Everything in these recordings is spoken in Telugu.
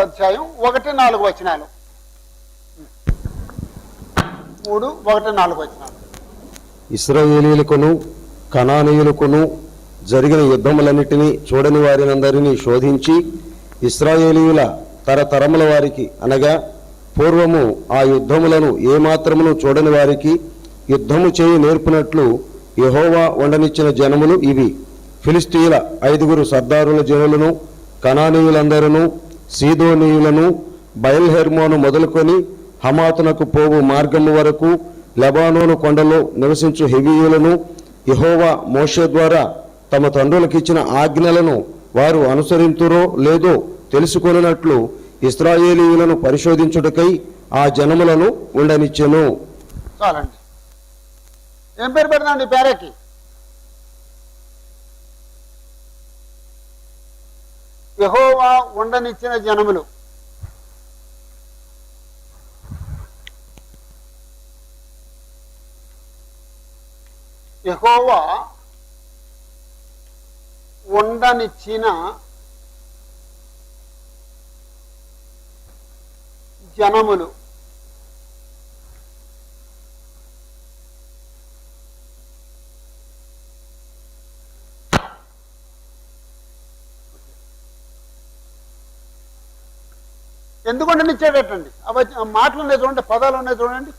అధ్యాయం 1-4 వచనాలు. 3:1-4 వచనాలు. ఇశ్రాయేలీయులకును కనానీయులకును జరిగిన యుద్ధములన్నిటినీ చూడని వారినందరినీ శోధించి ఇశ్రాయేలీయుల తరతరముల వారికి అనగా పూర్వము ఆ యుద్ధములను ఏమాత్రమును చూడని వారికి యుద్ధము చేయి నేర్పినట్లు యెహోవా ఉండనిచ్చిన జనములు ఇవి: ఫిలిష్తీయుల 5 సర్దారుల జనులను, కనానీయులందరూ, సీదోనీయులను, బయల్హెర్మోను మొదలుకొని హమాతునకు పోవు మార్గము వరకు, లెబానోను కొండలో నివసించు హెవీయులను, యెహోవా మోషే ద్వారా తమ తండ్రులకిచ్చిన ఆజ్ఞలను వారు అనుసరింతురో లేదో తెలుసుకొనున్నట్లు ఇశ్రాయేలీయులను పరిశోధించుటకై ఆ జనములను ఉండనిచ్చెను. చాలండి. ఏం పేరు పెడదాండి పేరకి? యెహోవా ఉండనిచ్చిన జనములు. యెహోవా ఉండనిచ్చిన జనములు. ఎందుకు ఉండనిచ్చేటట్టండి? మాటలు ఉన్నాయి చూడండి, పదాలు ఉన్నాయి చూడండి.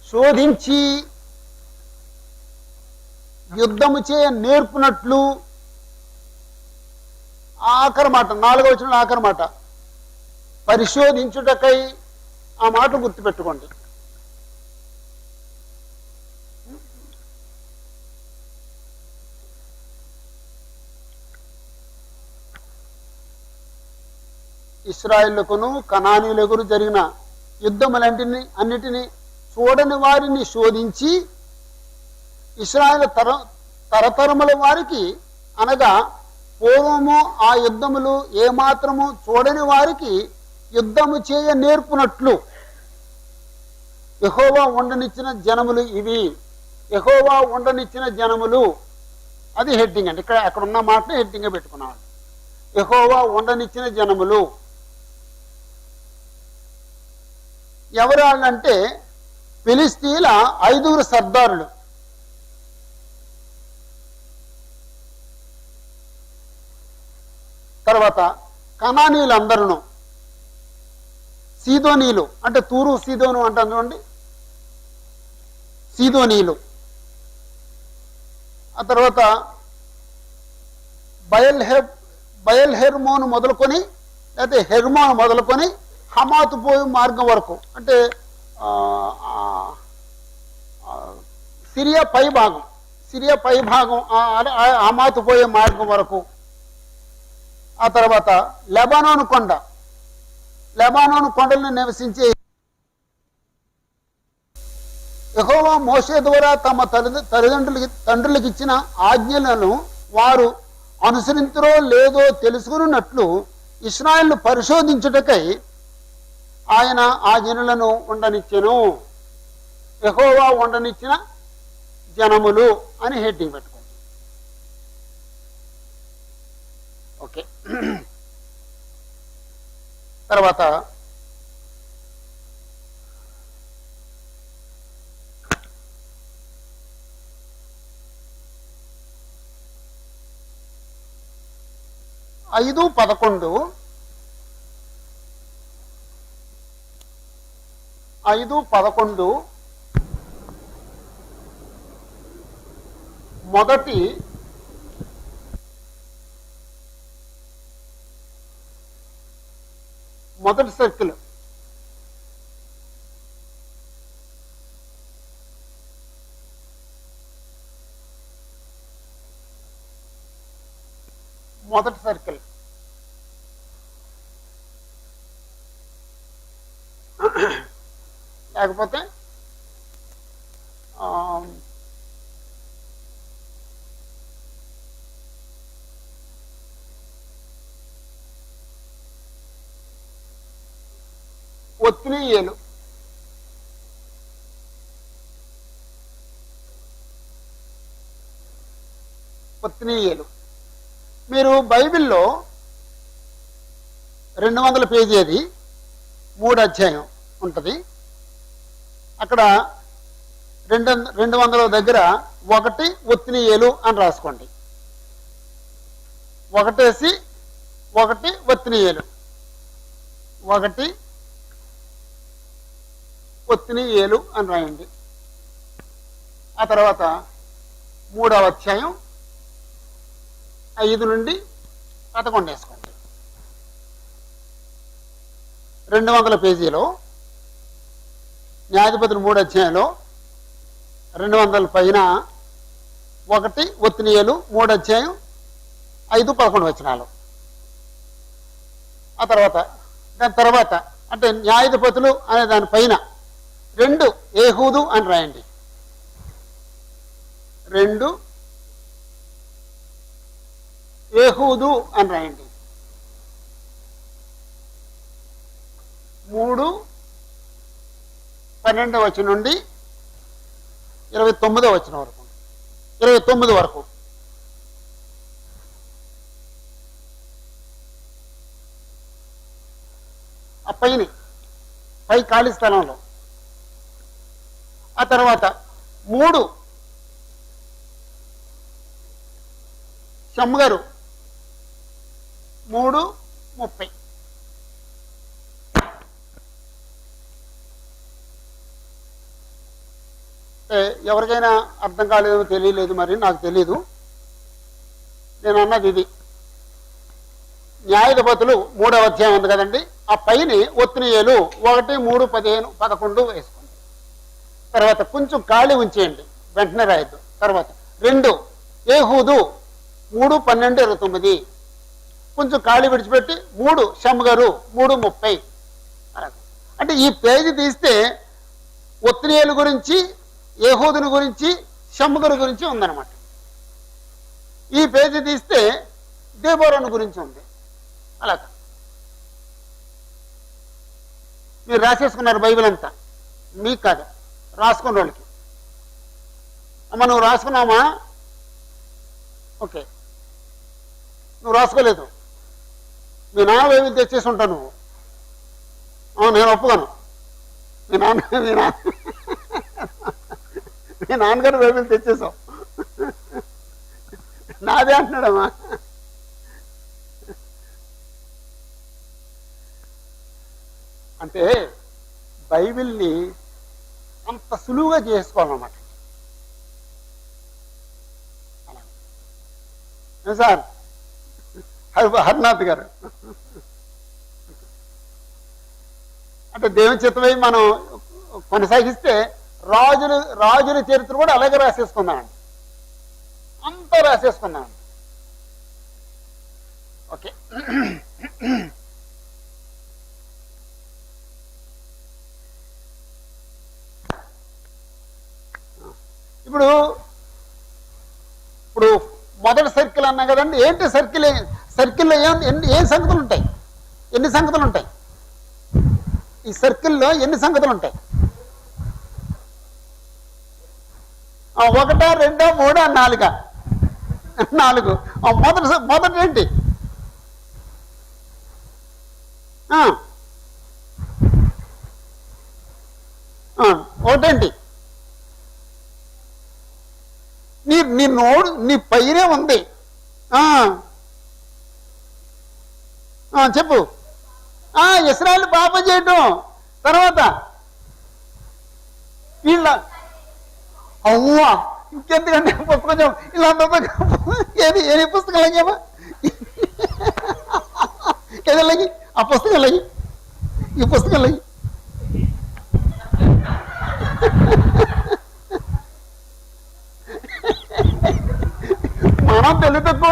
శోధించి యుద్ధము చేయ నేర్పునట్లు. ఆఖరి మాట, 4వ వచనంలో ఆఖరి మాట, పరిశోధించుటకై. ఆ మాట గుర్తుపెట్టుకోండి. ఇశ్రాయేలుకును కనానీయులకు జరిగిన యుద్ధములన్నిటినీ చూడని వారిని శోధించి ఇశ్రాయేలు తరతరముల వారికి అనగా పూర్వము ఆ యుద్ధములు ఏమాత్రము చూడని వారికి యుద్ధము చేయ నేర్పునట్లు యెహోవా ఉండనిచ్చిన జనములు ఇవి. యెహోవా ఉండనిచ్చిన జనములు, అది హెడ్డింగ్ అండి. అక్కడ ఉన్న మాటని హెడ్డింగ్ పెట్టుకున్నాడు. యెహోవా ఉండనిచ్చిన జనములు ఎవరు అంటే ఫిలిష్తీయుల 5 సర్దారులు. తర్వాత కనానీయులందరూ, సీదోనీయులు అంటే తూరు సీదోను అంటారు చూడండి, సీదోనీయులు. ఆ తర్వాత బయల్హెర్మోను మొదలుకొని లేకపోతే హెర్మోను మొదలుకొని హమాతు పోయే మార్గం వరకు, అంటే సిరియా పై భాగం హమాతు పోయే మార్గం వరకు. ఆ తర్వాత లెబానోను కొండలను నివసించే యెహోవా మోషే ద్వారా తమ తండ్రులకు ఇచ్చిన ఆజ్ఞలను వారు అనుసరించరో లేదో తెలుసుకున్నట్లు ఇశ్రాయేలును పరిశోధించుటకై ఆయన ఆ జనులను ఉండనిచ్చెను. యెహోవా ఉండనిచ్చిన జనములు అని హెడ్డింగ్ పెట్టుకోండి. ఓకే. తర్వాత ఐదు 11 మొదటి సర్కిల్. మొదటి సర్కిల్. లేకపోతే ఒత్నీయేలు. మీరు బైబిల్లో 200 పేజీ అది 3 అధ్యాయం ఉంటుంది. అక్కడ 200 దగ్గర 1 ఒత్తినియేలు అని రాసుకోండి. 1 ఒత్తినియేలు 1 ఒత్తినియేలు అని రాయండి. ఆ తర్వాత 3వ అధ్యాయం 5 నుండి 11 వేసుకోండి. 200 పేజీలో న్యాయాధిపతులు 3 అధ్యాయంలో 200 పైన 1 ఒత్తినియేలు 3 అధ్యాయం 5-11 వచనాలు. ఆ తర్వాత దాని తర్వాత అంటే న్యాయాధిపతులు అనే దానిపైన 2 ఏహూదు అని రాయండి. 2 ఏహూదు అని రాయండి. 3:12 వచనం నుండి 29వ వచనం వరకు 29 వరకు. ఆ పై ఖాళీ స్థలంలో. ఆ తర్వాత 3 షమ్గారు 3:30. ఎవరికైనా అర్థం కాలేదో తెలియలేదు, మరి నాకు తెలీదు. నేను అన్నది ఇది. న్యాయాధిపతులు 3వ అధ్యాయం ఉంది కదండి, ఆ పైన ఒత్తినియేలు 1, 3, 15, 11 వేసుకోండి. తర్వాత కొంచెం ఖాళీ ఉంచేయండి, వెంటనే రాయద్దు. తర్వాత 2 ఏహూదు 3:12, 29. కొంచెం ఖాళీ విడిచిపెట్టి 3 షమ్గారు 3:30. అంటే ఈ పేజీ తీస్తే ఒత్తినియేలు గురించి, ఏహూదుని గురించి, షమ్గారు గురించి ఉందన్నమాట. ఈ పేజీ తీస్తే దేబోరాను గురించి ఉంది. అలాగా మీరు రాసేసుకున్నారు బైబిల్ అంతా. మీకు కాదు, రాసుకున్న వాళ్ళకి. అమ్మ నువ్వు రాసుకున్నామా? ఓకే, నువ్వు రాసుకోలేదు. మీ నాన్న బైబిల్ తెచ్చేసి ఉంటావు నువ్వు. నేను ఒప్పుకోను. మీ నాన్నగారు బైబిల్ తెచ్చేసావు. నాదే అంటున్నాడమ్మా. అంటే బైబిల్ని అంత సులువుగా చేసుకోవాలన్నమాట. సార్ హరినాథ్ గారు అంటే దేవుని చిత్తమై మనం కొనసాగిస్తే రాజుల చరిత్ర కూడా అలాగే రాసేసుకుందామండి. అంతా రాసేసుకుందామండి. ఓకే, ఇప్పుడు మొదటి సర్కిల్ అన్నా కదండి. ఏంటి సర్కిల్లో ఏం సంగతులు ఉంటాయి? ఎన్ని సంగతులు ఉంటాయి ఈ సర్కిల్లో? ఎన్ని సంగతులు ఉంటాయి? 1, 2, 3, 4. మొదటి ఏంటి? ఒకటేంటి? నీ నోడు నీ పైనే ఉంది. చెప్పు. ఇశ్రాయేలు పాపం చేయటం. తర్వాత వీళ్ళ అవ్వా ఇంకెందుకంటే పుస్తకం ఇలా ఏ పుస్తకం లాగేమా? ఏదో లాగి ఆ పుస్తకం లాగి ఈ పుస్తకం లాగి మనం తెలుగు తక్కువ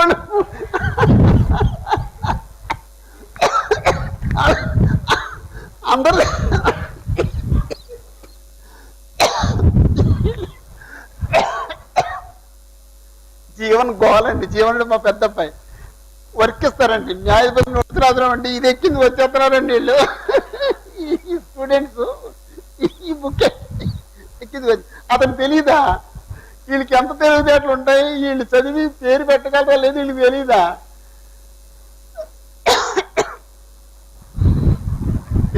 అందరూ జీవన్ గోలండి. జీవనుడు మా పెద్ద అబ్బాయి వర్క్ ఇస్తారండి. న్యాయపతి నోట్స్ రాదు అండి. ఇది ఎక్కింది వచ్చేస్తున్నారండి వీళ్ళు. ఈ స్టూడెంట్స్ ఈ బుక్ ఎక్కింది వచ్చి అతను తెలీదా వీళ్ళకి ఎంత తెలివితేటలు ఉంటాయి? వీళ్ళు చదివి పేరు పెట్టగలరా లేదు వీళ్ళకి తెలీదా?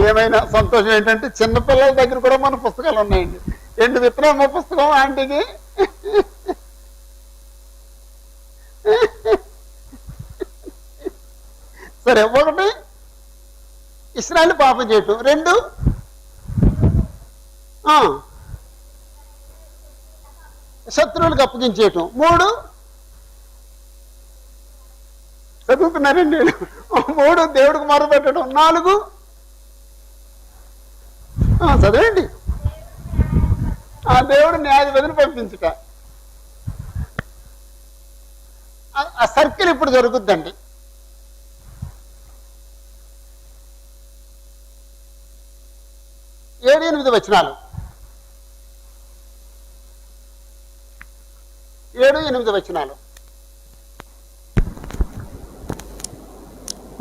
ఏమైనా సంతోషం ఏంటంటే చిన్నపిల్లల దగ్గర కూడా మన పుస్తకాలు ఉన్నాయండి. ఎండు విత్తనమ్మ పుస్తకం ఆంటీకి సరే, ఒకటి ఇశ్రాయేలు పాపం చేయటం, రెండు శత్రువులకు అప్పగించేయటం, మూడు చదువుతున్నారండి, మూడు దేవుడికి మొరపెట్టడం, నాలుగు చదవండి ఆ దేవుడు న్యాయాధిపతిని పంపించుట. ఆ సర్కిల్ ఇప్పుడు జరుగుద్దండి. ఏడు, 8 వచనాలు, 7, 8 వచనాలు.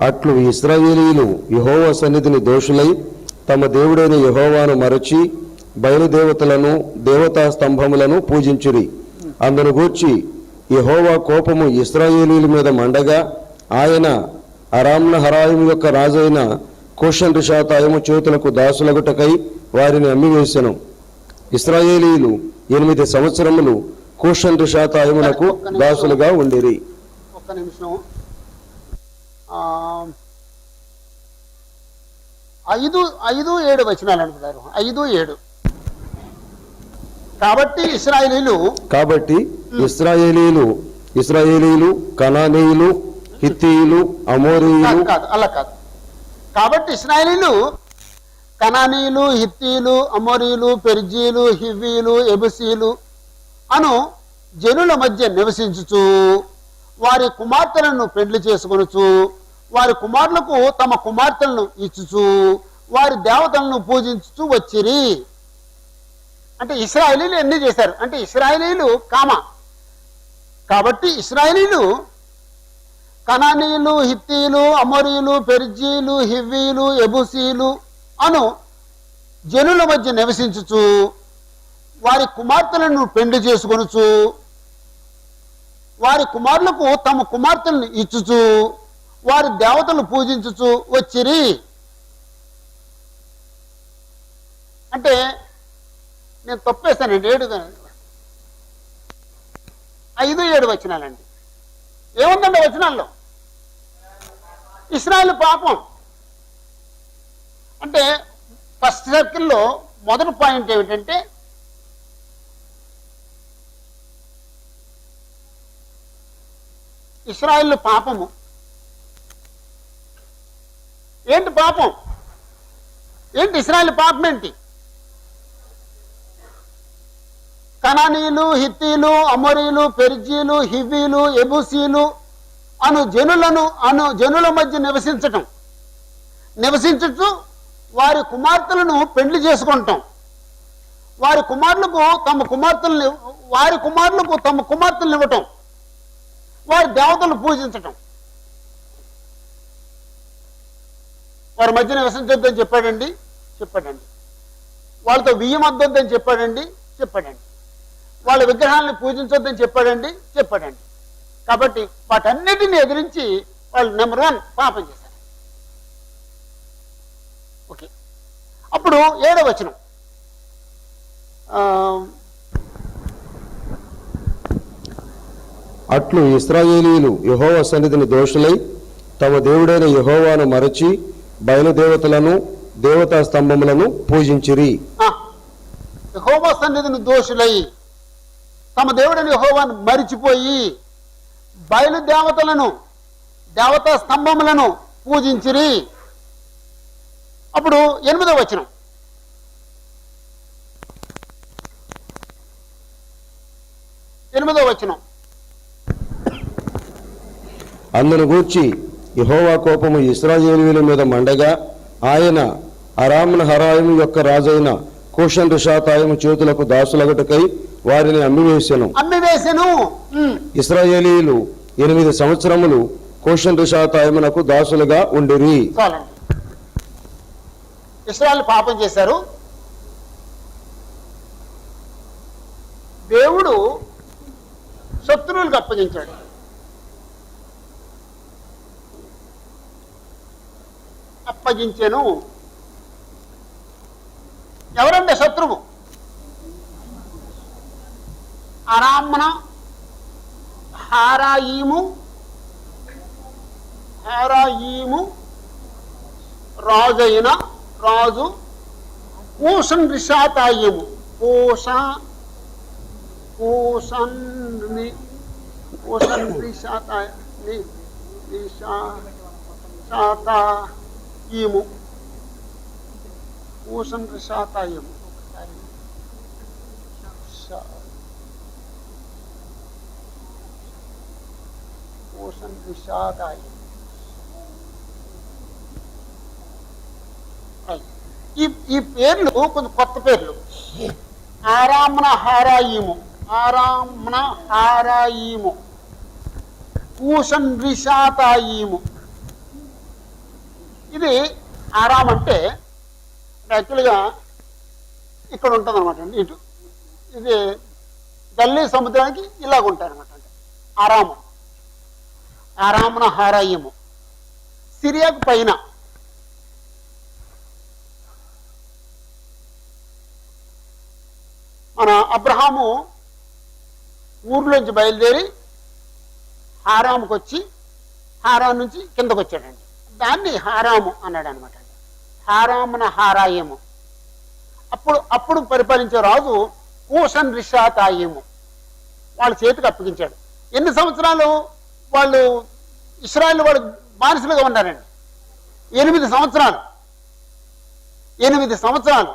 అట్లు ఇశ్రాయేలీయులు యెహోవా సన్నిధిని దోషులై తమ దేవుడైన యెహోవాను మరచి బయలుదేవతలను దేవతా స్తంభములను పూజించురి. అందును గూర్చి యెహోవా కోపము ఇశ్రాయేలీయుల మీద మండగా ఆయన అరామ్నహరాయిము యొక్క రాజైన కూషన్ రిషాతాయము చేతులకు దాసులగుటకై వారిని అమ్మివేసెను. ఇశ్రాయేలీయులు 8 సంవత్సరములు కూషన్ రిషాతాయమునకు దాసులుగా ఉండిరి. ఒక్క నిమిషం. 5, 7 వచనాలు అనుకుంటారు. 5, 7. కాబట్టి ఇశ్రాయేలీయులు కనానీయులు, హిత్తీయులు, అమోరీయులు కాదు, అలా కాదు. కాబట్టి ఇశ్రాయేలీయులు కనానీయులు, హిత్తీయులు, అమోరీయులు, పెర్జీలు, హివ్వీలు, ఎబుసీలు అను జనుల మధ్య నివసించుచు వారి కుమార్తెలను పెండ్లి చేసుకొనుచు వారి కుమారులకు తమ కుమార్తెలను ఇచ్చుచు వారి దేవతలను పూజించుచు వచ్చిరి. అంటే ఇశ్రాయేలీయులు ఎన్ని చేశారు అంటే ఇశ్రాయేలీయులు కాబట్టి ఇశ్రాయేలీయులు కనానీయులు, హిత్తీయులు, అమోరీయులు, పెర్జీలు, హివ్వీలు, ఎబుసీలు అను జనుల మధ్య నివసించుచు వారి కుమార్తెలను పెండ్లి చేసుకొనుచు వారి కుమారులకు తమ కుమార్తెలను ఇచ్చుచు వారి దేవతలు పూజించుచు వచ్చిరి. అంటే నేను తప్పేస్తానండి. 5, 7 వచనాలండి. ఏముందండి వచనాల్లో? ఇశ్రాయేలు పాపం. అంటే ఫస్ట్ సర్కిల్లో మొదటి పాయింట్ ఏమిటంటే ఇశ్రాయేలు పాపము. ఏంటి పాపం? ఏంటి ఇశ్రాయేలు పాపం? ఏంటి? కనానీయులు, హిత్తీలు, అమోరీయులు, పెర్జీలు, హివ్వీలు, ఎబుసీలు అను జనుల మధ్య నివసించుచు వారి కుమార్తెలను పెండ్లి చేసుకుంటాం, వారి కుమారులకు తమ కుమార్తెలను ఇవ్వటం, వారి దేవతలను పూజించటం. వారి మధ్య నివసించొద్దని చెప్పాడండి. వాళ్ళతో బియ్యం వద్దొద్దని చెప్పాడండి. వాళ్ళ విగ్రహాలను పూజించొద్దని చెప్పాడండి. కాబట్టి వాటన్నిటిని ఎదిరించి వాళ్ళు నెంబర్ 1 పాపం చేశారు. ఓకే, అప్పుడు 7వ వచనం. అట్లు ఇశ్రాయేలీయులు యెహోవా సన్నిధిని దోషులై తమ దేవుడైన యెహోవాను మరచి బయలుదేవతలను దేవతా స్తంభములను పూజించిరి. యెహోవా సన్నిధిని దోషులై తమ దేవుడైన యెహోవాను మరిచిపోయి బయలుదేవతలను దేవతా స్తంభములను పూజించిరి. అప్పుడు 8వ వచనం. అందును గూర్చి యెహోవా కోపము ఇశ్రాయేలీయుల మీద మండగా ఆయన అరామ్నహరాయిము యొక్క రాజైన కూషన్ రిషాతాయము చేతులకు దాసులగుటకై వారిని అమ్మివేసెను. ఇశ్రాయేలీయులు 8 సంవత్సరములు కూషన్ రిషాతాయమునకు దాసులుగా ఉండిరి. ఇశ్రాయేలు పాపం చేశారు. దేవుడు శత్రువులకు అప్పగించాడు. అప్పగించెను. ఆరామన హారాయిము రాజు పూషన్ రిషాతాయిము పూషన్ రిషాతాయిము ఈ పేర్లు కొంచెం కొత్త పేర్లు. ఆరామన హారాయిము పూషన్ రిషాతాయిము. ఇది ఆరాం అంటే యాక్చువల్గా ఇక్కడ ఉంటుంది అనమాట అండి. ఇటు ఇది గల్లీ సముద్రానికి ఇలాగ ఉంటాయి అనమాట అండి. ఆరామన హారాయిము. సిరియాకు పైన మన అబ్రహాము ఊర్లోంచి బయలుదేరి హారాముకు వచ్చి హారాం నుంచి కిందకు వచ్చాడండి. దాన్ని హారాము అన్నాడు అనమాట అండి. హారామున హారాయిము. అప్పుడు పరిపాలించే రాజు పూషన్ రిషాతాయిము వాళ్ళ చేతికి అప్పగించాడు. ఎన్ని సంవత్సరాలు వాళ్ళు ఇశ్రాయేలు వాళ్ళు బానిసలుగా ఉన్నారండి? 8 సంవత్సరాలు.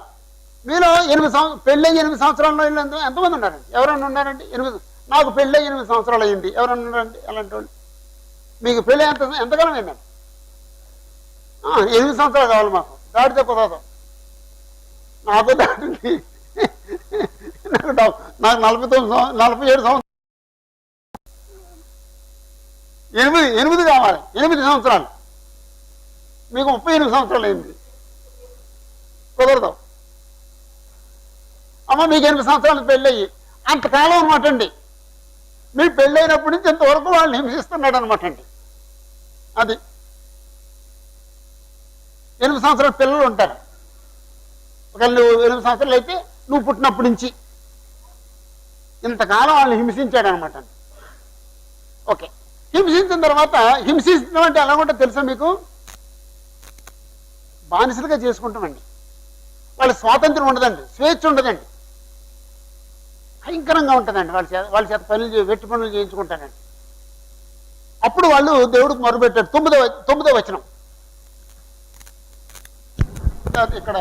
మీలో 8 పెళ్ళై 8 సంవత్సరాల్లో ఎంతమంది ఉన్నారండి? ఎవరైనా ఉన్నారండి? 8 నాకు పెళ్ళై 8 సంవత్సరాలు అయ్యింది. ఎవరైనా ఉన్నారండి అలాంటి వాళ్ళు? మీకు పెళ్ళి ఎంతకాలం అయిందండి? 8 సంవత్సరాలు కావాలి మాకు. దాటితే కుదరదు. నాకు దాటింది. నాకు 47 సంవత్సరాలు. 8 కావాలి. 8 సంవత్సరాలు. మీకు 38 సంవత్సరాలు అయింది. కుదరదు. అమ్మ మీకు 8 సంవత్సరాలు పెళ్ళయ్యి అంతకాలం అనమాట అండి. మీరు పెళ్ళైనప్పటి నుంచి ఇంతవరకు వాళ్ళని హింసిస్తున్నాడు అనమాట అండి. అది 8 సంవత్సరాల పిల్లలు ఉంటారు. ఒకళ్ళు 8 సంవత్సరాలు అయితే నువ్వు పుట్టినప్పటి నుంచి ఇంతకాలం వాళ్ళని హింసించాడు అనమాట అండి. ఓకే, హింసించిన తర్వాత హింసించడం అంటే ఎలా ఉంటుందో తెలుసా మీకు? బానిసలుగా చేసుకుంటామండి. వాళ్ళ స్వాతంత్రం ఉండదండి, స్వేచ్ఛ ఉండదండి. భయంకరంగా ఉంటుందండి. వాళ్ళ చేత పనులు వెట్టి పనులు చేయించుకుంటానండి. అప్పుడు వాళ్ళు దేవుడికి మొరుపెట్టారు. 9వ వచనం ఇక్కడ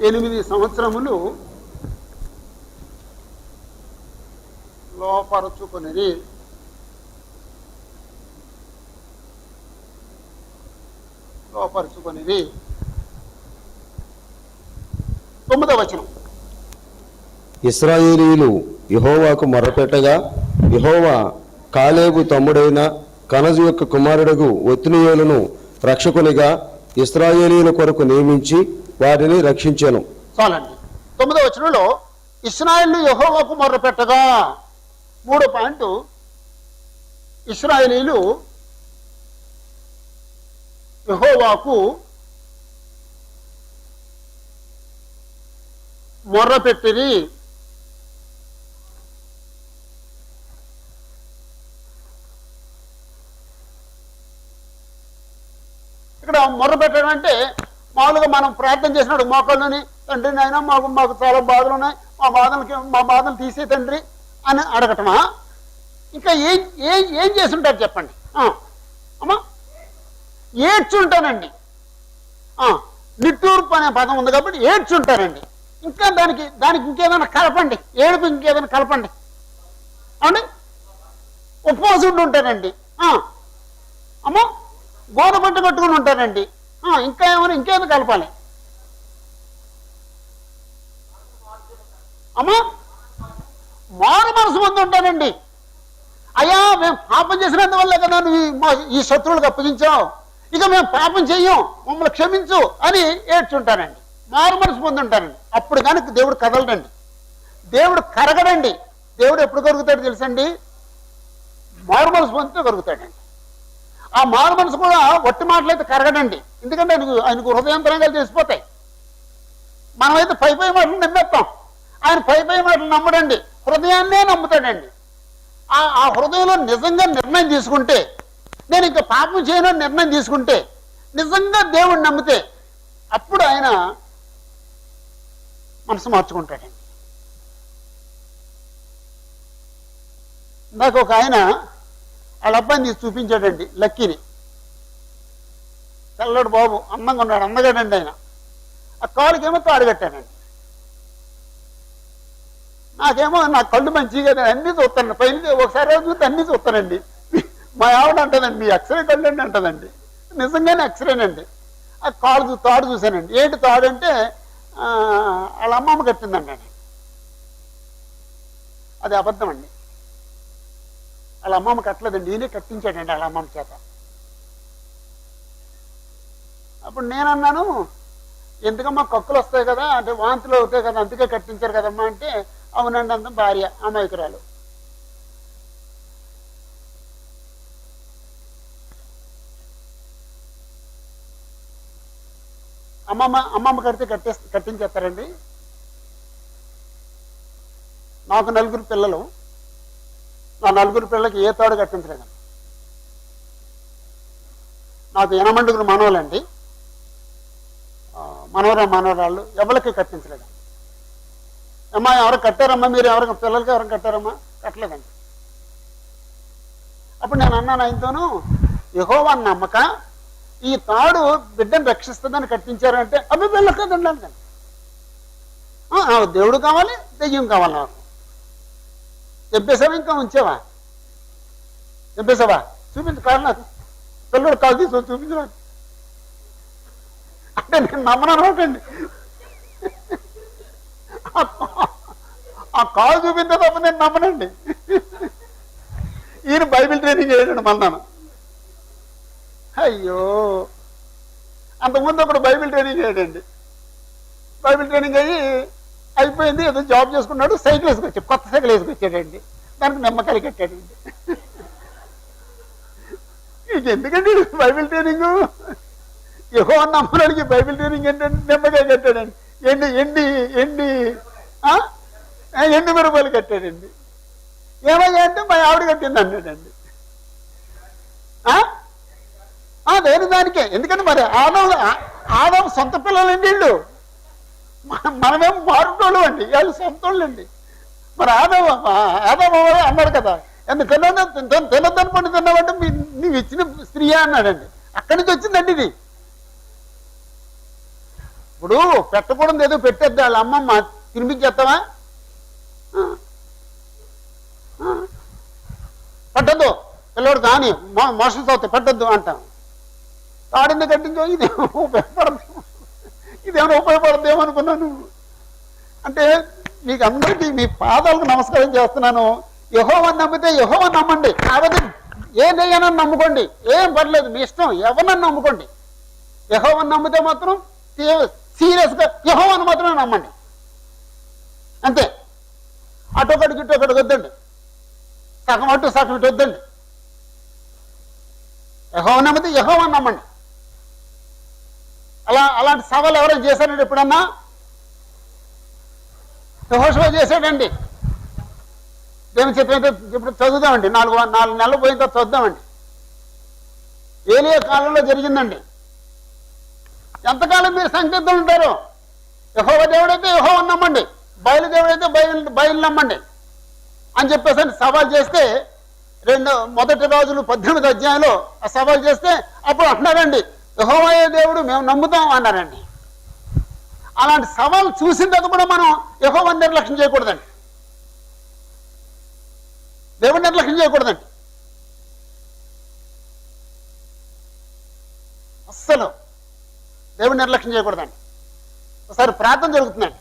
8 సంవత్సరములు లోపరుచుకుని లోపరుచుకునేది 9వ వచనం. ఇశ్రాయేలీయులు యెహోవాకు మొర్రపెట్టగా యెహోవా కాలేబు తమ్ముడైన కనజు యొక్క కుమారుడగు ఒత్నియేలును రక్షకునిగా ఇశ్రాయేలీయుల కొరకు నియమించి వారిని రక్షించెను. చాలండి. 9వ వచనంలో ఇశ్రాయేలు యెహోవాకు మొర్రపెట్టగా 3వ పాయింట్ ఇశ్రాయేలీయులు యెహోవాకు మొర్రపెట్టిరి. ఇక్కడ మొర్రపెట్టడం అంటే మామూలుగా మనం ప్రార్థన చేసినాడు మోకాళ్ళని, తండ్రి నాయన మాకు చాలా బాధలు ఉన్నాయి, మా బాధలు తీసే తండ్రి అని అడగటమా? ఇంకా ఏం చేసి ఉంటారు చెప్పండి? అమ్మా ఏడ్చుంటానండి. నిట్టూర్పు అనే పదం ఉంది కాబట్టి ఏడ్చుంటారండి. ఇంకా దానికి ఇంకేదైనా కలపండి, ఏడుపు ఇంకేదైనా కలపండి. అవునండి, ఉపవాసం ఉంటారండి. అమ్మా గోడ పట్టు కట్టుకుని ఉంటారండి. ఇంకా ఇంకేదో కలపాలి. అమ్మా మారు మనసు మంది ఉంటారండి. అయ్యా మేము పాపం చేసినందువల్లే కదా నువ్వు ఈ శత్రువులకు అప్పగించావు, ఇక మేము పాపం చెయ్యం, మమ్మల్ని క్షమించు అని ఏడ్చుంటారండి. మారు మనసు పొంది ఉంటారండి. అప్పుడు కనుక దేవుడు కదలడండి, దేవుడు కరగడండి. దేవుడు ఎప్పుడు కరుగుతాడు తెలుసండి? మారు మనసు పొందితే కరుగుతాడండి. ఆ మారు మనసు కూడా వట్టి మాటలైతే కరగడండి. ఎందుకంటే ఆయనకు హృదయాంతరంగాలు తెలిసిపోతాయి. మనమైతే పై మాటలు నమ్మేస్తాం, ఆయన పై మాటలు నమ్మడండి. హృదయాన్నే నమ్ముతాడండి. ఆ హృదయంలో నిజంగా నిర్ణయం తీసుకుంటే, నేను ఇంకా పాపం చేయనని నిర్ణయం తీసుకుంటే, నిజంగా దేవుడిని నమ్మితే అప్పుడు ఆయన మనసు మార్చుకుంటాడండి. నాకు ఒక ఆయన వాళ్ళ అబ్బాయిని తీసి చూపించాడండి, లక్కీని. తెల్లడు బాబు, అందంగా ఉన్నాడు, అందగాడండి ఆయన. ఆ కాలుకేమో తాడు కట్టానండి. నాకేమో నా కళ్ళు మంచిగా అన్నీ చూస్తాను, పైన ఒకసారి చూస్తే అన్నీ చూస్తానండి. మా ఆవిడ అంటదండి, మీ ఎక్స్రే కళ్ళు అండి అంటదండి. నిజంగానే ఎక్స్రేనండి. ఆ తాడు చూశానండి. ఏంటి తాడు అంటే వాళ్ళ అమ్మమ్మ కట్టిందండి. అది అబద్ధం అండి. వాళ్ళ అమ్మమ్మ కట్టలేదండి, నేనే కట్టించాడండి వాళ్ళ అమ్మమ్మ చేత. అప్పుడు నేనన్నాను, ఎందుకమ్మా కక్కులు వస్తాయి కదా, అంటే వాంతులు అవుతాయి కదా, అందుకే కట్టించారు కదమ్మా అంటే, అవునండి అంత భార్య అమాయకురాలు. అమ్మమ్మ కడితే కట్టించేస్తారండి. నాకు 4 పిల్లలు, నా 4 పిల్లలకి ఏ తాడు కట్టించలేదండి. నాకు 8 మనవలండి, మనవరాళ్ళు ఎవరికి కట్టించలేదండి. అమ్మా ఎవరు కట్టారమ్మా, మీరు ఎవరికి పిల్లలకి ఎవరికి కట్టారమ్మా? కట్టలేదండి. అప్పుడు నేను అన్నాను ఆయనతోనూ, యెహోవా నమ్మక ఈ తాడు బిడ్డను రక్షిస్తుందని కట్టించారంటే అవి వెళ్ళకదండి అంటాను. దేవుడు కావాలి, దెయ్యం కావాలి. నాకు చెప్పేసావా, ఇంకా ఉంచావా? చెప్పేసావా? చూపించు కాదు, నాకు పిల్లడు కాదు తీసుకొని చూపించు అంటే నేను నమ్మను అనమాటండి. ఆ కాలు చూపించే తప్ప నేను నమ్మనండి. ఈయన బైబిల్ ట్రైనింగ్ అయ్యాడు మన్నాను. అయ్యో, అంతకుముందు ఒకడు బైబిల్ ట్రైనింగ్ అయ్యాడండి. బైబిల్ ట్రైనింగ్ అయ్యి అయిపోయింది, ఏదో జాబ్ చేసుకున్నాడు, సైకిల్ వేసుకొచ్చాడు, కొత్త సైకిల్ వేసుకొచ్చాడండి. దానికి నిమ్మకాయలు కట్టాడండి. ఇక ఎందుకండి బైబిల్ ట్రైనింగ్? యెహోవా నమ్మడానికి బైబిల్ ట్రైనింగ్ ఏంటంటే నిమ్మకాయ కట్టాడండి. ఎండు మిరపకాయలు కట్టాడండి. ఏమయ్యా అంటే మా ఆవిడ కట్టింది అన్నాడండి. దేని దానికే, ఎందుకంటే మరి ఆదాం సొంత పిల్లలండి వీళ్ళు, మనమేమో మారుటోళ్ళు అండి, వాళ్ళు సొంత వాళ్ళు అండి. మరి ఆదాం అన్నాడు కదా, తినొద్దని పండు తిన్నావంటే నీవు ఇచ్చిన స్త్రీయే అన్నాడండి. అక్కడి నుంచి వచ్చిందండి ఇది. ఇప్పుడు పెట్టకూడదు ఏదో పెట్టేద్దా, వాళ్ళ అమ్మమ్మ తినిపించేస్తావా? పట్టద్దు, పిల్లడు దాని మోషన్ అవుతాయి, పట్టద్దు అంటాం. తాడింది కట్టించో, ఇదేమో ఉపయోగపడద్దేమో అనుకున్నాను. అంటే మీకు అందరికీ మీ పాదాలకు నమస్కారం చేస్తున్నాను. యెహోవాను నమ్మితే యెహోవాను నమ్మండి, కాబట్టి ఏ దెయ్యాన్ని నమ్ముకోండి, ఏం పర్లేదు, మీ ఇష్టం, ఎవరినన్నా నమ్ముకోండి. యెహోవాను నమ్మితే మాత్రం సీరియస్గా యెహోవాను మాత్రమే నమ్మండి, అంతే. అటొకటికి ఇటొకటికి వద్దండి, సగం అటు సగం ఇటు వద్దండి. యెహోవాను నమ్మితే యెహోవాను నమ్మండి. అలాంటి సవాలు ఎవరైనా చేశారండి ఎప్పుడన్నా? యెహోషువ చేశాడండి. దేవుని చెప్పిన ఇప్పుడు చదువుదామండి, 4 నెలలు పోయిన తర్వాత చదువుదామండి. ఏలియా కాలంలో జరిగిందండి. ఎంతకాలం మీరు సంకేతం ఉంటారు? యెహోవా దేవుడైతే యెహోవాను నమ్మండి, బయలు దేవుడైతే బయలు నమ్మండి అని చెప్పేసి సవాల్ చేస్తే, 1 రాజులు 18 అధ్యాయంలో ఆ సవాల్ చేస్తే అప్పుడు అంటున్నారండి, యెహోవాయే దేవుడు, మేము నమ్ముతాం అన్నారండి. అలాంటి సవాల్ చూసిన తర్వాత కూడా మనం యెహోవాను నిర్లక్ష్యం చేయకూడదండి, దేవుని నిర్లక్ష్యం చేయకూడదండి. అస్సలు దేవుని నిర్లక్ష్యం చేయకూడదండి. ఒకసారి ప్రార్థన జరుగుతుందండి,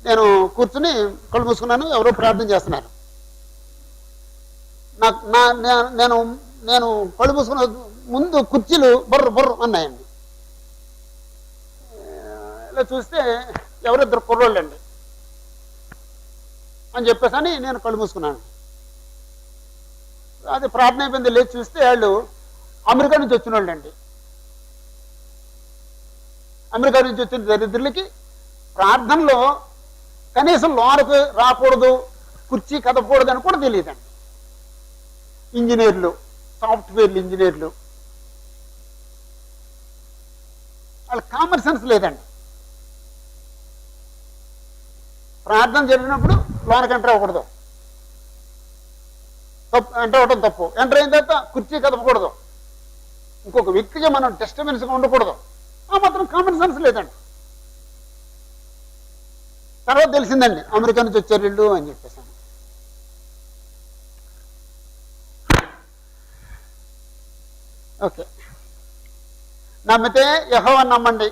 నేను కూర్చుని కళ్ళు మూసుకున్నాను, ఎవరో ప్రార్థన చేస్తున్నారు. నేను కళ్ళు మూసుకున్న ముందు కుర్చీలు బొర్ర అన్నాయండి. ఇలా చూస్తే ఎవరిద్దరు కుర్రోళ్ళండి అని చెప్పేసి అని నేను కళ్ళు మూసుకున్నాను. అది ప్రార్థన అయిపోయింది, లేచి చూస్తే వాళ్ళు అమెరికా నుంచి వచ్చిన వాళ్ళండి. అమెరికా నుంచి వచ్చిన దరిద్రులకి ప్రార్థనలో కనీసం లోనకు రాకూడదు, కుర్చీ కదపకూడదు అని కూడా తెలియదండి. ఇంజనీర్లు, సాఫ్ట్వేర్లు ఇంజనీర్లు, వాళ్ళకి కామన్ సెన్స్ లేదండి. ప్రార్థన జరిగినప్పుడు లోనకి ఎంటర్ అవ్వకూడదు, ఎంటర్ అవ్వడం తప్పు. ఎంటర్ అయిన తర్వాత కుర్చీ కదపకూడదు, ఇంకొక వ్యక్తిగా మనం డిస్టర్బెన్స్గా ఉండకూడదు. ఆ మాత్రం కామన్ సెన్స్ లేదండి. తర్వాత తెలిసిందండి అమెరికా నుంచి వచ్చారు వీళ్ళు అని చెప్పేసాను. ఓకే, నమ్మితే యెహోవాను నమ్మండి,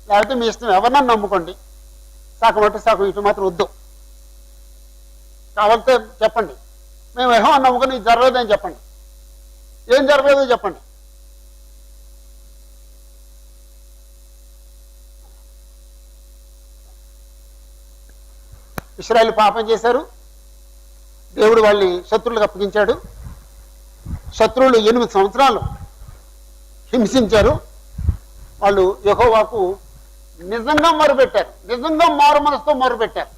లేకపోతే మీ ఇష్టం ఎవరినన్నా నమ్ముకోండి. సగం అటు సగం ఇటు మాత్రం వద్దు. కావాలంటే చెప్పండి, మేము యెహోవాను నమ్ముకొని ఇది జరగలేదని చెప్పండి. ఏం జరగలేదో చెప్పండి. ఇశ్రాయేలు పాపం చేశారు, దేవుడు వాళ్ళని శత్రువులకు అప్పగించాడు. శత్రువులు 8 సంవత్సరాలు హింసించారు. వాళ్ళు యెహోవాకు నిజంగా మొరుపెట్టారు, నిజంగా మారు మనసుతో మొరుపెట్టారు.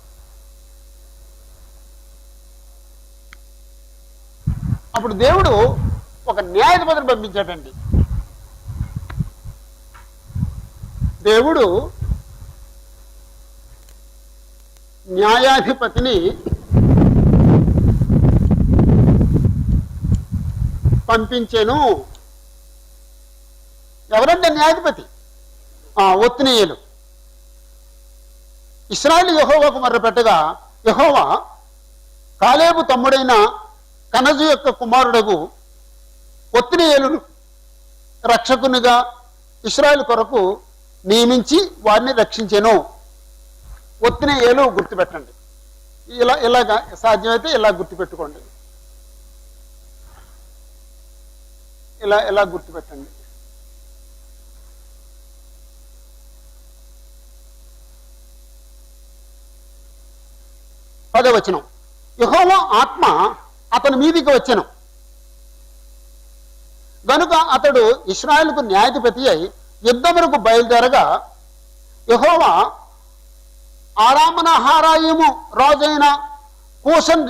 అప్పుడు దేవుడు ఒక న్యాయాధిపతిని పంపించాడండి. దేవుడు న్యాయాధిపతిని పంపించెను. ఎవరంటే న్యాయాధిపతి? ఒత్నియేలు. ఇశ్రాయేలు యెహోవాకు మొర్రపెట్టగా యెహోవా కాలేబు తమ్ముడైన కనజు యొక్క కుమారుడగు ఒత్నియేలును రక్షకునిగా ఇశ్రాయేలు కొరకు నియమించి వారిని రక్షించెను. ఒత్నియేలు గుర్తుపెట్టండి. ఇలాగా సాధ్యమైతే ఇలా గుర్తుపెట్టుకోండి, ఇలా గుర్తుపెట్టండి. పదవచనం, యెహోవా ఆత్మ అతని మీదికి వచ్చెను గనుక అతడు ఇశ్రాయేలుకు న్యాయాధిపతి అయి యుద్ధమునకు బయలుదేరగా యెహోవా ఆరామనహారాయిము రాజైన కూషన్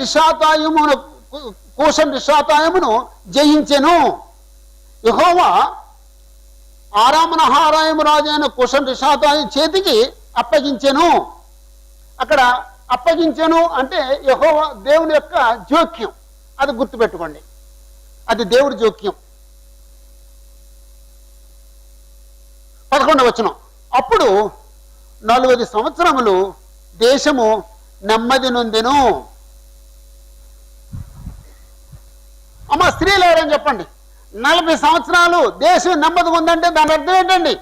రిషాతాయమును జయించెను. యెహోవా ఆరామనహారాయము రాజైన కూషన్ రిషాతాయి చేతికి అప్పగించెను. అక్కడ అప్పగించెను అంటే యెహోవా దేవుని యొక్క జోక్యం, అది గుర్తుపెట్టుకోండి, అది దేవుడి జోక్యం. 11వ వచనం, అప్పుడు 40 సంవత్సరములు దేశము నెమ్మది నొందెను. అమ్మ స్త్రీలు ఎవరని చెప్పండి. 40 సంవత్సరాలు దేశం నెమ్మది ఉందంటే దాని అర్థం ఏంటండి?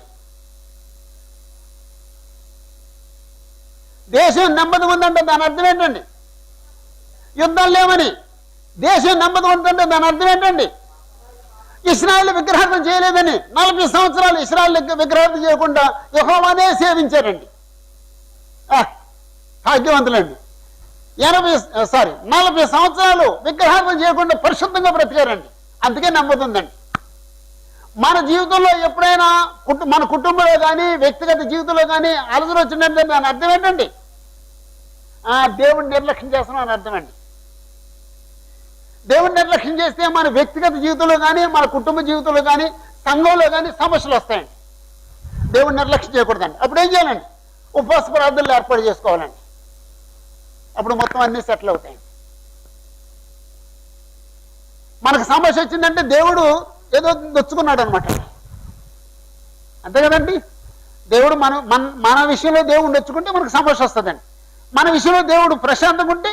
దేశం నెమ్మది ఉందంటే దాని అర్థం ఏంటండి? యుద్ధం లేవని. దేశం నెమ్మది ఉందంటే దాని అర్థం ఏంటండి? ఇశ్రాయేలు విగ్రహార్థం చేయలేదని. 40 సంవత్సరాలు ఇశ్రాయేలు విగ్రహార్థం చేయకుండా యెహోవానే సేవించారండి. భాగ్యవంతులండి. 40 సంవత్సరాలు విగ్రహార్థం చేయకుండా పరిశుద్ధంగా బ్రతికారండి. అందుకే నెమ్మదుందండి. మన జీవితంలో ఎప్పుడైనా మన కుటుంబంలో కానీ వ్యక్తిగత జీవితంలో కానీ అలసట వచ్చిందంటే దాని అర్థం ఏంటండి? దేవుడిని నిర్లక్ష్యం చేస్తున్నాం అని అర్థం అండి. దేవుడిని నిర్లక్ష్యం చేస్తే మన వ్యక్తిగత జీవితంలో కానీ మన కుటుంబ జీవితంలో కానీ సంఘంలో కానీ సమస్యలు వస్తాయండి. దేవుడిని నిర్లక్ష్యం చేయకూడదండి. అప్పుడు ఏం చేయాలండి? ఉపవాస ప్రార్థనలు ఏర్పాటు చేసుకోవాలండి. అప్పుడు మొత్తం అన్ని సెటిల్ అవుతాయండి. మనకు సమస్య వచ్చిందంటే దేవుడు ఏదో దొచ్చుకున్నాడు అనమాట, అంతే కదండి. దేవుడు మన విషయంలో దేవుడు నొచ్చుకుంటే మనకు సమస్య వస్తుందండి. మన విషయంలో దేవుడు ప్రశాంతంగా ఉంటే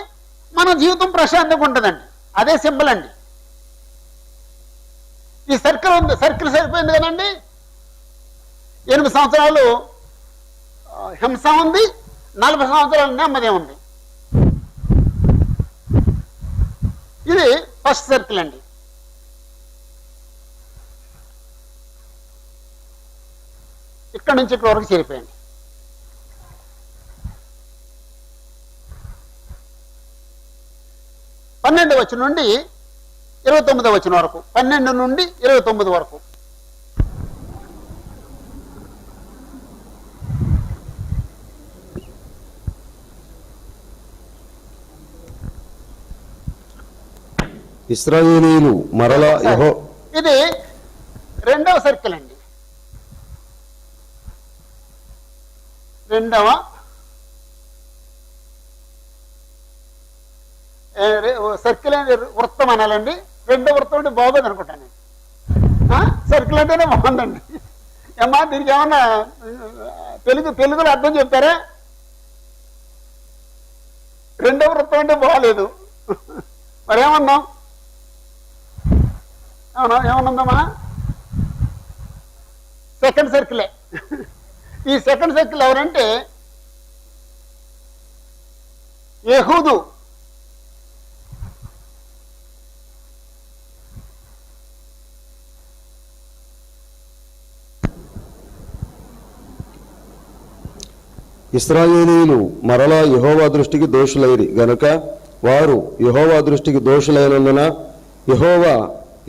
మన జీవితం ప్రశాంతంగా ఉంటుందండి. అదే సింపుల్ అండి. ఈ సర్కిల్ ఉంది, సర్కిల్ సరిపోయింది కదండి. 8 సంవత్సరాలు హింస ఉంది, 40 సంవత్సరాలు నెమ్మది ఉంది. ఇది ఫస్ట్ సర్కిల్ అండి. ఇక్కడ నుంచి ఇక్కడ వరకు చేరిపోయింది. పన్నెండవ వచనం నుండి 29వ వచనం వరకు, 12 నుండి 29 వరకు. ఇశ్రాయేలీయులు మరలా ఇది రెండవ సర్కిల్ అండి. రెండవ సర్కిల్ అంటే వృత్తం అనాలండి. రెండవ వృత్తం అంటే బాగోదు అనుకుంటాను. సర్కిల్ అంటేనే బాగుందండి. ఏమా దీనికి ఏమన్నా తెలుగులో అర్థం చెప్తారా? రెండవ వృత్తం అంటే బాగోలేదు. మరేమన్నాం? ఏమన్నామా? సెకండ్ సర్కిలే. ఈ సెకండ్ సర్కిల్ ఎవరంటే యెహూదు. ఇశ్రాయేలీయులు మరలా యెహోవా దృష్టికి దోషులైరి గనుక వారు యెహోవా దృష్టికి దోషులైనందున యెహోవా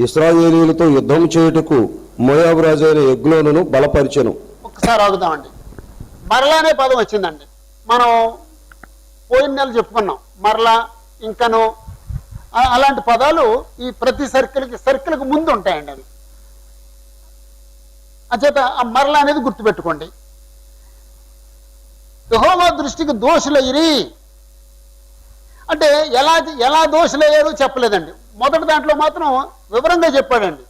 ఇశ్రాయేలీయులతో యుద్ధం చేయుటకు మోయాబు రాజైన ఎగ్లోనును బలపరిచెను. ఒక్కసారి ఆగుదామండి. మరలా అనే పదం వచ్చిందండి. మనం పోయిన నెల చెప్పుకున్నాం. మరలా, ఇంకను, అలాంటి పదాలు ఈ ప్రతి సర్కిల్కి ముందు ఉంటాయండి. అవి అంచేత ఆ మరలా అనేది గుర్తుపెట్టుకోండి. యెహోవా దృష్టికి దోషులయ్యిరి అంటే ఎలా దోషులయ్యారు చెప్పలేదండి. మొదటి దాంట్లో మాత్రం వివరంగా చెప్పాడండి.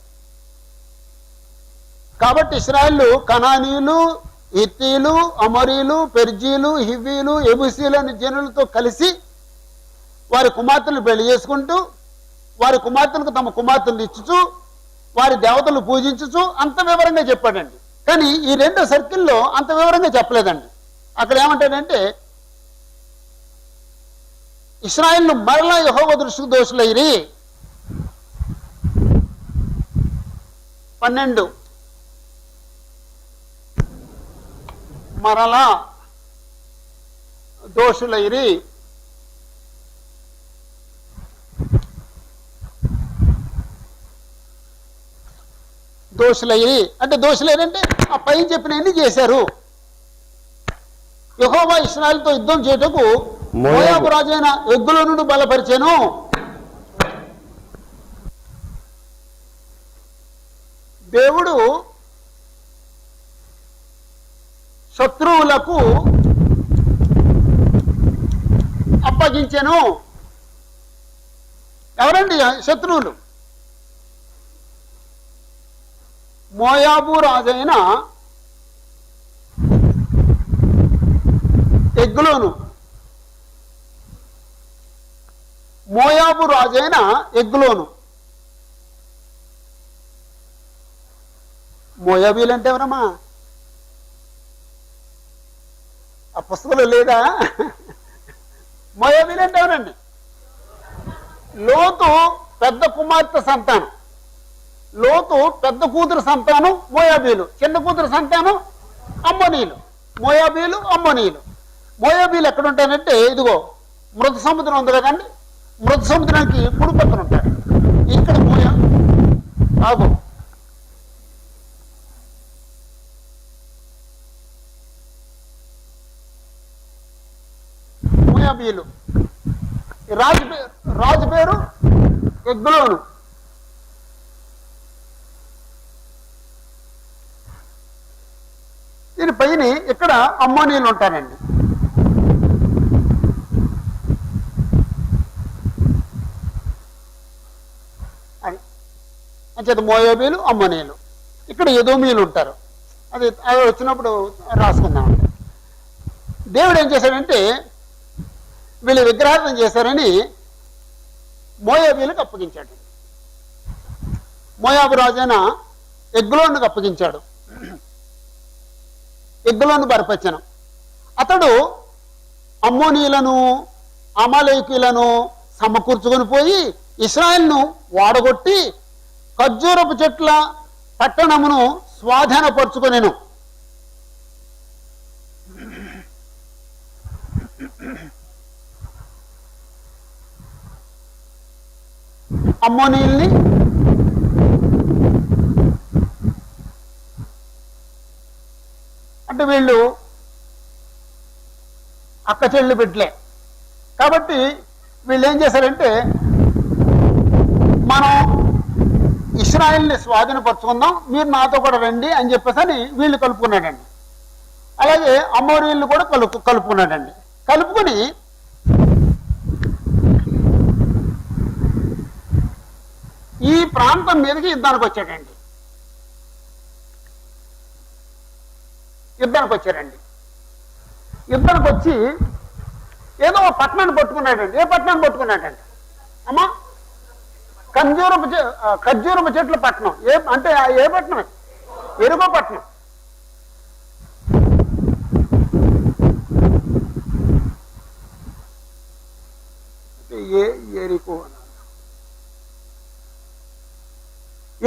కాబట్టి ఇశ్రాయేలు కనానీయులు, హిత్తీలు, అమోరీలు, పెర్జీలు, హివ్వీలు, యెబూసీలు అనే జనులతో కలిసి వారి కుమార్తెలు పెళ్లి చేసుకుంటూ, వారి కుమార్తెలకు తమ కుమార్తెలు ఇచ్చుచు, వారి దేవతలు పూజించుచు అంత వివరంగా చెప్పాడండి. కానీ ఈ రెండో సర్కిల్లో అంత వివరంగా చెప్పలేదండి. అక్కడ ఏమంటాడంటే ఇశ్రాయేలు మరలా యెహోవా దృష్టికి దోషులైరి. 12 మరలా దోషులైరి. దోషులైరి అంటే దోషులైరంటే ఆ పైన చెప్పినవన్నీ చేశారు. యెహోవా ఇశ్రాయేలుతో యుద్ధం చేయుటకు మోయాబు రాజైన ఎగ్లోనును బలపరిచెను. దేవుడు శత్రువులకు అప్పగించెను. ఎవరండి శత్రువులు? మోయాబు రాజైన ఎగ్లోను. మోయాబు రాజైన ఎగ్లోను. మోయాబీలు అంటే ఎవరమ్మా? ఆ పుస్తకంలో లేదా? మోయాబీలు అంటే ఎవరండి? లోతు పెద్ద కుమార్తె సంతానం. లోతు పెద్ద కూతురు సంతానం మోయాబీలు, చిన్న కూతురు సంతానం అమ్మోనీయులు. మోయాబీలు, అమ్మోనీయులు. మోయాబీలు ఎక్కడ ఉంటారంటే ఇదిగో మృత సముద్రం ఉంది కదండి, మృత సముద్రానికి కుడి పక్కన ఉంటారు. ఇక్కడ మోయాబీలు. రాజు పేరు ఎగ్లోను. దీని పైన ఇక్కడ అమ్మోనీయులు ఉంటారండి. అంచేత మోయాబీలు, అమ్మోనీయులు. ఇక్కడ ఎదోమీయులు ఉంటారు. అది వచ్చినప్పుడు రాసుకుందామండి. దేవుడు ఏం చేశాడంటే వీళ్ళు విగ్రహార్థం చేశారని మోయాబీలకు అప్పగించాడు. మోయాబు రాజైన ఎగ్లోనుకు అప్పగించాడు. ఎగ్లోను బరపచ్చనం. అతడు అమ్మోనీయులను, అమాలేకీయులను సమకూర్చుకొని పోయి ఇశ్రాయేలును వాడగొట్టి ఖర్జూరపు చెట్ల పట్టణమును స్వాధీనపరుచుకొనెను. అమ్మోనీయుల్ని అంటే వీళ్ళు అక్క చెల్లి బిడ్డలే కాబట్టి వీళ్ళు ఏం చేశారంటే ఇశ్రాయేల్ని స్వాధీనపరచుకుందాం, మీరు నాతో కూడా రండి అని చెప్పేసి అని వీళ్ళు కలుపుకున్నాడండి. అలాగే అమోరీయులు కూడా కలుపుకున్నాడండి. కలుపుకొని ఈ ప్రాంతం మీదకి యుద్ధానికి వచ్చాడండి. యుద్ధానికి వచ్చి ఏదో ఒక పట్టణాన్ని పట్టుకున్నాడండి. ఏ పట్టణాన్ని పట్టుకున్నాడండి అమ్మా? ఖర్జూరపు చెట్ల పట్టణం. అంటే ఏ పట్టణం? ఎరుకో పట్టణం.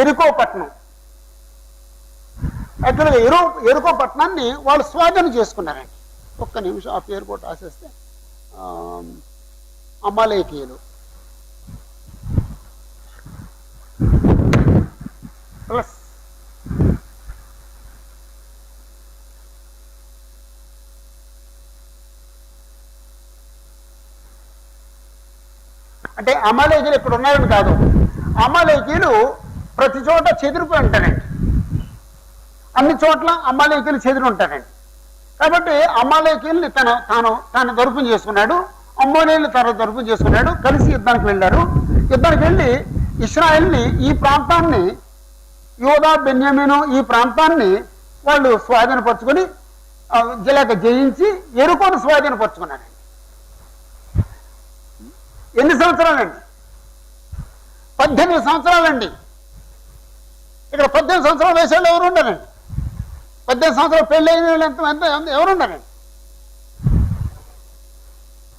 ఎరుకో పట్టణం. యాక్చువల్గా ఎరుకో పట్టణాన్ని వాళ్ళు స్వాధీనం చేసుకున్నారండి. ఒక్క నిమిషం ఆ పేరు కూడా రాసేస్తే, అమాలేకీయులు. అంటే అమాలేకీయులు ఇక్కడ ఉన్నారని కాదు, అమాలేకీయులు ప్రతి చోట చెదిరిపోయి ఉంటారండి. అన్ని చోట్ల అమాలేకీయులు చెదిరి ఉంటారండి. కాబట్టి అమాలేకీయుల్ని తాను దొరుకుని చేసుకున్నాడు, అమ్మోనీయులు తన దొరుకుని చేసుకున్నాడు. కలిసి యుద్ధానికి వెళ్ళారు. యుద్ధానికి వెళ్ళి ఇశ్రాయేల్ని, ఈ ప్రాంతాన్ని, యోధా బెన్యామీను ఈ ప్రాంతాన్ని వాళ్ళు స్వాధీనపరుచుకొని జయించి ఎరుకోను స్వాధీనపరుచుకున్నారండి. ఎన్ని సంవత్సరాలండి? 18 సంవత్సరాలండి. ఇక్కడ 18 సంవత్సరాల వయసు ఎవరు ఉండారండి? 18 సంవత్సరాలు పెళ్ళి అయిన వాళ్ళు ఎంత ఎవరు ఉన్నారండి?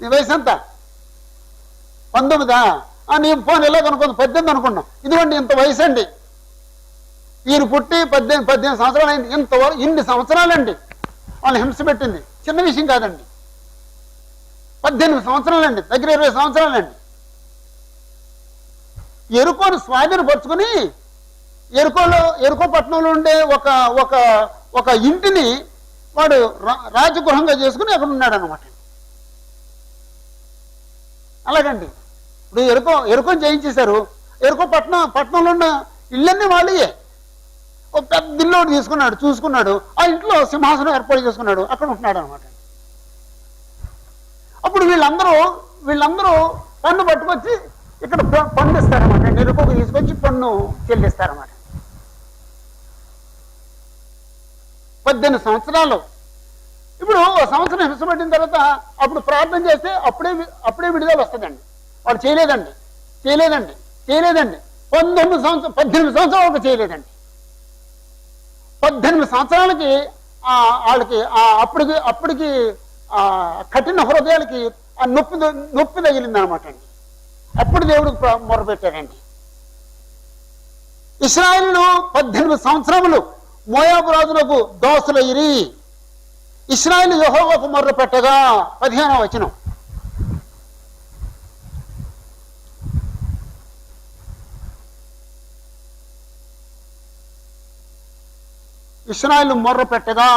నీ వయసు ఎంత? 19. నీ ఫోన్ ఎలా కనుక్కుంది? 18 అనుకున్నాం. ఇదిగోండి ఇంత వయసు అండి. వీరు పుట్టి 18 సంవత్సరాలు అయింది. ఇన్ని సంవత్సరాలండి వాళ్ళు హింస పెట్టింది. చిన్న విషయం కాదండి. 18 సంవత్సరాలండి, దగ్గర 20 సంవత్సరాలండి. ఎరుకోను స్వాధీనపరుచుకుని ఎరుకో పట్టణంలో ఉండే ఒక ఇంటిని వాడు రాజగృహంగా చేసుకుని అక్కడ ఉన్నాడు అనమాట. అలాగండి. ఇప్పుడు ఎరుకోని జయించేశారు. ఎరుకో పట్టణంలో ఉన్న ఇళ్ళన్నీ వాళ్ళే. ఒక పెద్ద ఇల్లు తీసుకున్నాడు, చూసుకున్నాడు. ఆ ఇంట్లో సింహాసనం ఏర్పాటు చేసుకున్నాడు, అక్కడ ఉంటున్నాడు అనమాట. అప్పుడు వీళ్ళందరూ పన్ను పట్టుకొచ్చి ఇక్కడ పన్ను ఇస్తారన్నమాట. ఎరుకోకు తీసుకొచ్చి పన్ను చెల్లిస్తారన్నమాట. 18 సంవత్సరాలు. ఇప్పుడు సంవత్సరం హింస పట్టిన తర్వాత అప్పుడు ప్రార్థన చేస్తే అప్పుడే విడుదల వస్తుందండి. వాడు చేయలేదండి. 18 సంవత్సరాలకు చేయలేదండి. 18 సంవత్సరాలకి వాళ్ళకి అప్పటికి కఠిన హృదయాలకి ఆ నొప్పి తగిలింది అనమాట అండి. అప్పుడు దేవుడికి మొరపెట్టారండి. ఇశ్రాయేలు 18 సంవత్సరములు మోయాబు రాజులకు దోసులయ్యిరి. ఇశ్రాయేలు యెహోవాకు మొర్రపెట్టగా 15వ వచనం. ఇశ్రాయేలు మొర్రపెట్టగా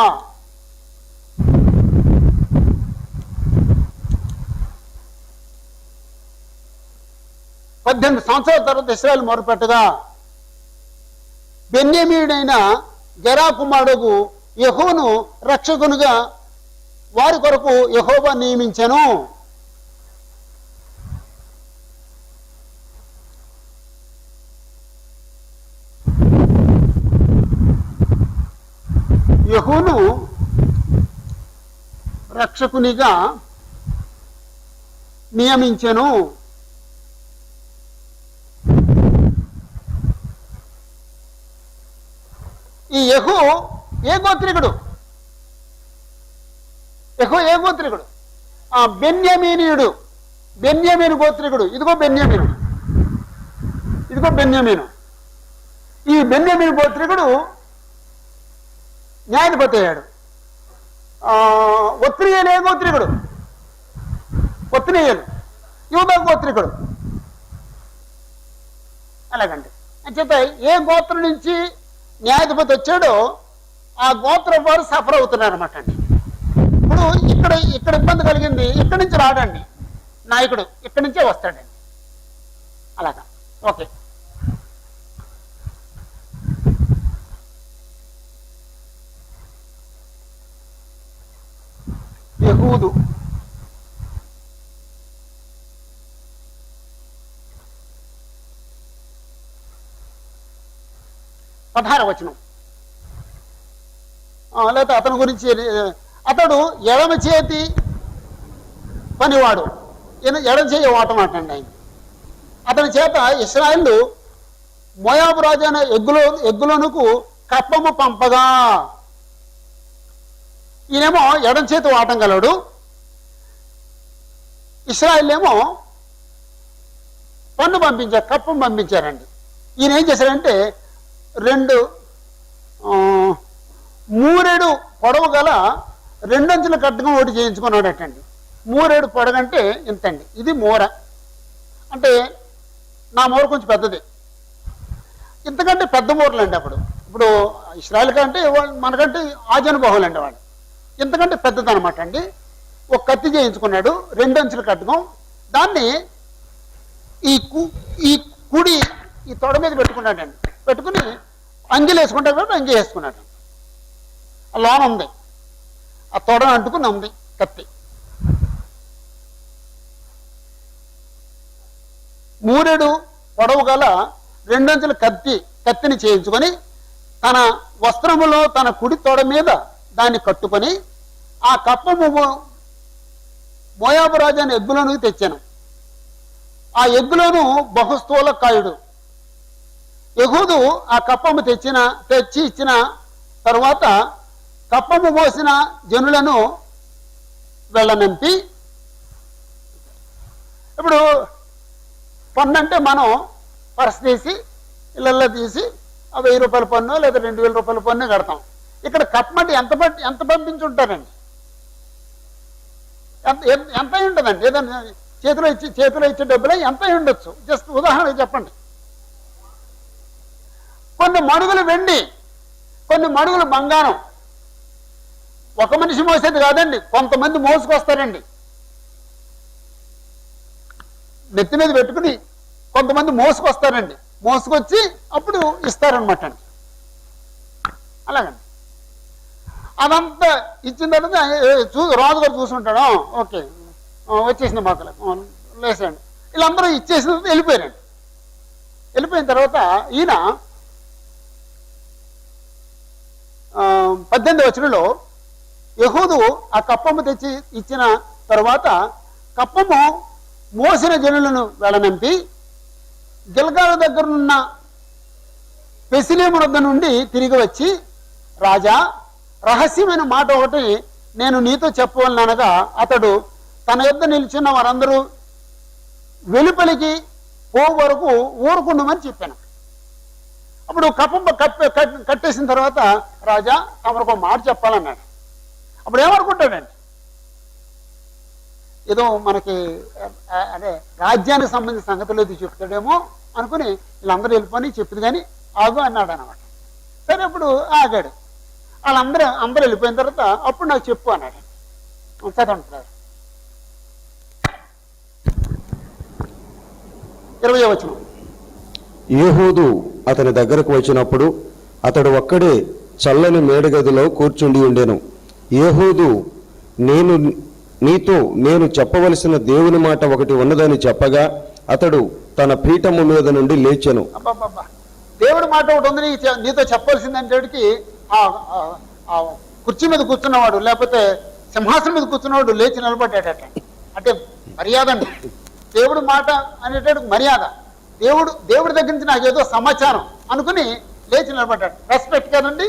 18 సంవత్సరాల తర్వాత ఇశ్రాయేలు మొర్రపెట్టగా బెన్యామీయుడైన గెరా కుమారుడు యెహోను రక్షకునిగా వారి కొరకు యెహోవా నియమించెను. యెహోను రక్షకునిగా నియమించెను. ఈ యెహూ ఏ గోత్రికుడు? బెన్యామీనీయుడు, బెన్యామీను గోత్రికుడు. ఇదిగో బెన్యామీను. ఈ బెన్యామీను గోత్రికుడు న్యాయాధిపతి అయ్యాడు. ఒత్నియేలు ఏ గోత్రికుడు? యూదా గోత్రికుడు. అలాగండి. అంచేత ఏ గోత్రం నుంచి న్యాయాధిపతి వచ్చాడో ఆ గోత్రం వారు సఫర్ అవుతున్నారు అనమాట అండి. ఇప్పుడు ఇక్కడ ఇబ్బంది కలిగింది, ఇక్కడి నుంచి రాడండి నాయకుడు, ఇక్కడి నుంచే వస్తాడండి. అలాగా. ఓకే. యెహూదు. వచనం లేదా అతని గురించి, అతడు ఎడమ చేతి పనివాడు, ఎడమ చేయి ఓటం అంటండి ఆయన. అతని చేత ఇశ్రాయేలు మోయాబు రాజు అయిన ఎగ్గులోనుకు కప్పము పంపగా, ఈయనేమో ఎడం చేతి వాటం గలడు, ఇశ్రాయేల్ ఏమో పన్ను పంపించారు, కప్పం పంపించారండి. ఈయన ఏం చేశారంటే 2 మూరెడు పొడవు గల 2 అంచుల కట్టుగా ఒకటి చేయించుకున్నాడటండి. మూరెడు పొడగంటే ఇంతండి, ఇది మూర అంటే నా మూర కొంచెం పెద్దది, ఇంతకంటే పెద్ద మూరలు అండి. ఇప్పుడు ఇశ్రాయేల్ కంటే మనకంటే ఆజానుబాహులు అండి వాళ్ళు, ఇంతకంటే పెద్దది అనమాట అండి. ఒక కత్తి చేయించుకున్నాడు, 2 అంచుల కట్టుకం. దాన్ని ఈ కుడి ఈ తొడ మీద పెట్టుకున్నాడండి. పెట్టుకుని అంగిలు వేసుకుంటాడు కాబట్టి అంగి వేసుకున్నాడు. ఆ లోన ఉంది, ఆ తొడ అంటుకుని ఉంది కత్తి. మూరెడు పొడవు గల 2 అంచుల కత్తిని చేయించుకొని తన వస్త్రములో తన కుడి తొడ మీద దాన్ని కట్టుకొని ఆ కప్పము మోయాబు రాజు అని ఎగ్గులోనికి తెచ్చాను. ఆ ఎగ్గులోను బహుస్థూల కాయుడు. యెహూదు ఆ కప్పము తెచ్చి ఇచ్చిన తరువాత కప్పము మోసిన జనులను వెళ్ళనంపి, ఇప్పుడు పన్ను అంటే మనం పర్స్ తీసి ఇళ్ళల్లో తీసి 1000 రూపాయల పన్ను లేదా 2000 రూపాయల పన్ను కడతాం. ఇక్కడ కప్పమంటే ఎంత పంపించుంటారండి, ఎంత ఉంటుందండి? ఏదన్నా చేతిలో ఇచ్చే డబ్బులే ఎంత ఉండొచ్చు? జస్ట్ ఉదాహరణ చెప్పండి. కొన్ని మడుగులు వెండి, కొన్ని మడుగులు బంగారం. ఒక మనిషి మోసేది కాదండి, కొంతమంది మోసుకొస్తారండి. నెత్తి మీద పెట్టుకుని కొంతమంది మోసుకొస్తారండి, మోసుకొచ్చి అప్పుడు ఇస్తారనమాట అండి. అలాగండి. అదంతా ఇచ్చిన తర్వాత రాజుగారు చూసుకుంటాడు, ఓకే వచ్చేసిన మాకలు లేసండి. వీళ్ళందరూ ఇచ్చేసిన వెళ్ళిపోయారండి. వెళ్ళిపోయిన తర్వాత ఈయన 18వ వచనంలో యెహూదు ఆ కప్పము తెచ్చి ఇచ్చిన తర్వాత కప్పము మోసిన జనులను వెళ్ళనంపి గిల్గాల దగ్గరనున్న పెసిలేము వద్ద నుండి తిరిగి వచ్చి, రాజా, రహస్యమైన మాట ఒకటి నేను నీతో చెప్పవలనగా అతడు తన యొద్ద నిల్చున్న వారందరూ వెలుపలికి పో వరకు ఊరుకుండమని చెప్పాను. అప్పుడు కప్పం కట్టేసిన తర్వాత, రాజా తమకు ఒక మాట చెప్పాలన్నాడు. అప్పుడు ఏమనుకుంటాడండి, ఏదో మనకి అదే రాజ్యానికి సంబంధించిన సంగతులు ఏది చెప్తాడేమో అనుకుని వీళ్ళందరూ వెళ్ళిపోయి చెప్పింది కానీ ఆగు అన్నాడు అనమాట. సరే అప్పుడు ఆగాడు. అందరూ వెళ్ళిపోయిన తర్వాత అప్పుడు నాకు చెప్పు అన్నాడు. చదవంటున్నారు 20వ వచనం. యెహూదు అతని దగ్గరకు వచ్చినప్పుడు అతడు ఒక్కడే చల్లని మేడగదిలో కూర్చుండి ఉండెను. యెహూదు, నేను చెప్పవలసిన దేవుని మాట ఒకటి ఉన్నదని చెప్పగా అతడు తన పీఠము మీద నుండి లేచెను. అబ్బాబ్బా, దేవుడి మాట ఒకటి ఉంది నీతో చెప్పవలసిందంటేటికి ఆ కుర్చీ మీద కూర్చున్నవాడు లేకపోతే సింహాసనం మీద కూర్చున్నవాడు లేచి నిలబడ్డాడట. అంటే మర్యాద అండి, దేవుడి మాట అనేటప్పుడు మర్యాద. దేవుడి దగ్గర నుంచి నాకు ఏదో సమాచారం అనుకుని లేచి నిలబడ్డాడు, రెస్పెక్ట్ కదండి.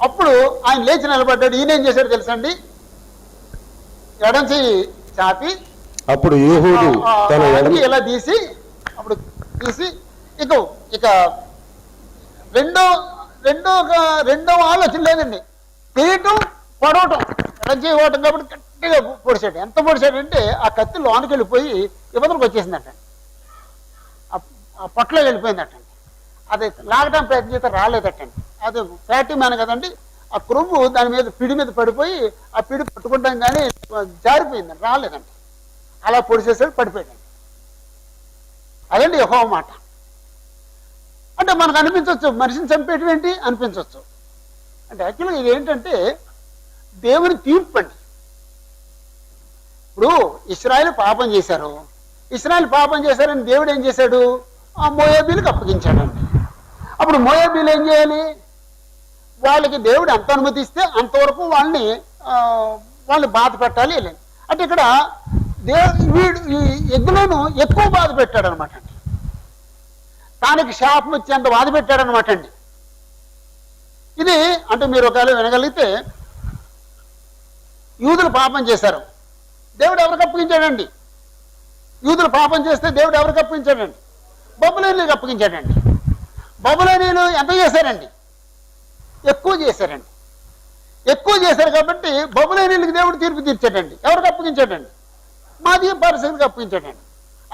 అప్పుడు ఆయన లేచి నిలబడ్డాడు. ఈయన ఏం చేశాడు తెలుసండి, ఎడం చెయ్యి చాపి అప్పుడు యెహూదు తన ఇలా తీసి ఇక రెండో ఆలోచన లేదండి, తీయటం పడవటం. ఎడం చెయ్యి ఇవ్వటం కాబట్టి గట్టిగా పొడిచాడు. ఎంత పొడిచాడంటే ఆ కత్తి లోనికి వెళ్ళిపోయి ఇబ్బందులకు వచ్చేసిందట, ఆ పొట్టలో వెళ్ళిపోయిందటండి. అది లాగటం ప్రయత్నం చేస్తే రాలేదటండి. అది ఫ్యాటీ మ్యాన్ కదండి, ఆ క్రొవ్వు దాని మీద పిడి మీద పడిపోయి ఆ పిడి పట్టుకుంటాం కానీ జారిపోయిందండి, రాలేదండి. అలా పొడిచేసాడు, పడిపోయాడండి. అదండి యెహోవా మాట. అంటే మనకు అనిపించవచ్చు మనిషిని చంపేయటం ఏంటి అనిపించవచ్చు. అంటే యాక్చువల్గా ఇది ఏంటంటే దేవుని తీర్పు అండి. ఇప్పుడు ఇశ్రాయేలు పాపం చేశారు, ఇశ్రాయేలు పాపం చేశారని దేవుడు ఏం చేశాడు? ఆ మోయాబీలకు అప్పగించాడండి. అప్పుడు మోయాబీలు ఏం చేయాలి? వాళ్ళకి దేవుడు ఎంత అనుమతిస్తే అంతవరకు వాళ్ళని బాధ పెట్టాలి. అంటే ఇక్కడ వీడు ఈ ఎగ్గులను ఎక్కువ బాధ పెట్టాడు అనమాట అండి. తానికి శాపం వచ్చేంత బాధ పెట్టాడు అనమాట అండి. ఇది అంటే మీరు ఒకవేళ వినగలిగితే, యూదులు పాపం చేశారు, దేవుడు ఎవరికి అప్పగించాడండి? యూదులు పాపం చేస్తే దేవుడు ఎవరికి అప్పగించాడండి? బబులోనీలకు అప్పగించాడండి. బబులోనీలు ఎంత చేశారండి? ఎక్కువ చేశారండి. ఎక్కువ చేశారు కాబట్టి బబులోనీలకు దేవుడు తీర్పు తీర్చాడండి. ఎవరికి అప్పగించాడండి? మాది పరిస్థితికి అప్పగించాడండి.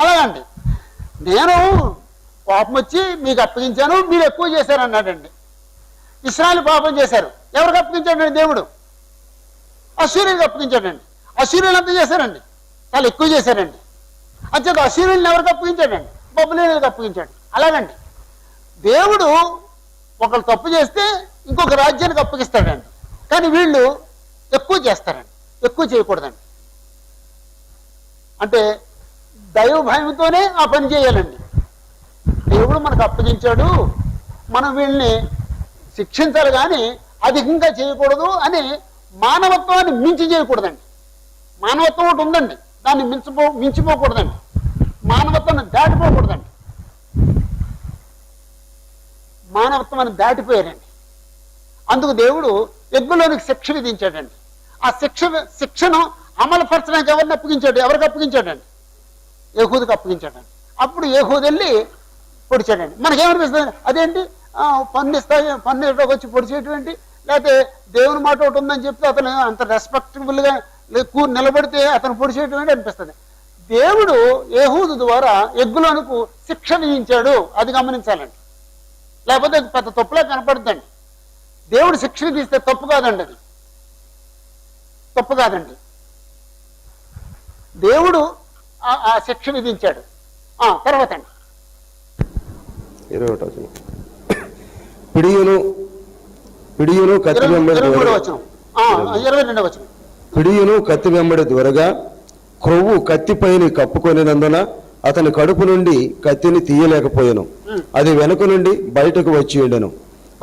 అలాగండి, నేను పాపం వచ్చి మీకు అప్పగించాను, మీరు ఎక్కువ చేశారన్నాడండి. ఇశ్రాయేలు పాపం చేశారు, ఎవరికి అప్పగించాడండి దేవుడు? అశ్షూరీయులకు అప్పగించాడండి. అశ్షూరీయులు ఎంత చేశారండి? చాలా ఎక్కువ చేశారండి. అంచేత అశ్షూరీయులను ఎవరికి అప్పగించాడండి? బబులోనీలకు అప్పగించాడు. అలాగండి, దేవుడు ఒకరు తప్పు చేస్తే ఇంకొక రాజ్యానికి అప్పగిస్తాడండి. కానీ వీళ్ళు ఎక్కువ చేస్తారండి, ఎక్కువ చేయకూడదండి. అంటే దైవ భయంతోనే ఆ పని చేయాలండి. దేవుడు మనకు అప్పగించాడు, మనం వీళ్ళని శిక్షించాలి కానీ అధికంగా చేయకూడదు అని మానవత్వాన్ని మించి చేయకూడదండి. మానవత్వం ఒకటి ఉందండి, దాన్ని మించిపోకూడదండి. మానవత్వాన్ని దాటిపోకూడదండి. మానవత్వాన్ని దాటిపోయారండి. అందుకు దేవుడు ఎగ్గులోనికి శిక్ష విధించాడండి. ఆ శిక్షను అమలుపరచడానికి ఎవరిని అప్పగించాడు? ఎవరికి అప్పగించాడండి? యెహూదుకు అప్పగించాడండి. అప్పుడు యెహూదు వెళ్ళి పొడిచాడండి. మనకేమనిపిస్తుంది? అదేంటి పన్ను వచ్చి పొడిచేటువంటి, లేకపోతే దేవుని మాట ఒకటి ఉందని చెప్తే అతను అంత రెస్పెక్టబుల్గా నిలబడితే అతను పొడిచేటువంటి అనిపిస్తుంది. దేవుడు యెహూదు ద్వారా ఎగ్గులోనికి శిక్ష విధించాడు, అది గమనించాలండి. లేకపోతే అది పెద్ద తప్పులా కనపడుతుందండి. దేవుడు శిక్ష విధిస్తే తప్పు కాదండి, అది తప్పు కాదండి. దేవుడు ఆ శిక్ష విధించాడు. తర్వాత అండి 21వ వచనం. పిడియును కత్తి వెంబడి 22వ వచనం. పిడియును కత్తి వెంబడి దూరగా క్రొవ్వు కత్తిపైని కప్పుకొనినందున అతని కడుపు నుండి కత్తిని తీయలేకపోయాను, అది వెనుక నుండి బయటకు వచ్చి ఉండెను.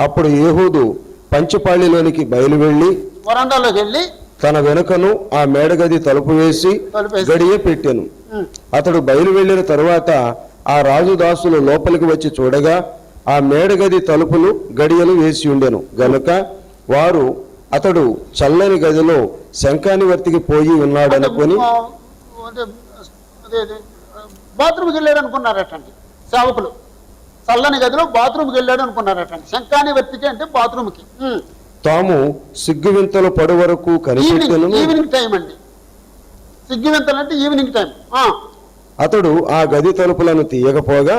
అప్పుడు యెహూదు పంచపాళిలోనికి బయలు వెళ్ళి వరండాలోకి వెళ్ళి తన వెనుకను ఆ మేడగది తలుపు వేసి గడియ పెట్టెను. అతడు బయలు వెళ్ళిన తరువాత ఆ రాజుదాసులు లోపలికి వచ్చి చూడగా ఆ మేడగది తలుపులు గడియలు వేసి ఉండెను గనుక వారు అతడు చల్లని గదిలో శంఖానివర్తికి పోయి ఉన్నాడనుకొని బాత్రూమ్కి వెళ్ళాడు అనుకున్నారటండి. సేవకులు చల్లని గదిలో బాత్రూమ్కి వెళ్ళాడు అనుకున్నారటండి. శంఖానివర్తికి అంటే బాత్రూమ్కి. తాము సిగ్గువింతలు పడు వరకు కనిపెట్టెను. ఈవినింగ్ టైం అండి, సిగ్గువింతలు అంటే ఈవినింగ్ టైం. అతడు ఆ గది తలుపులను తీయకపోగా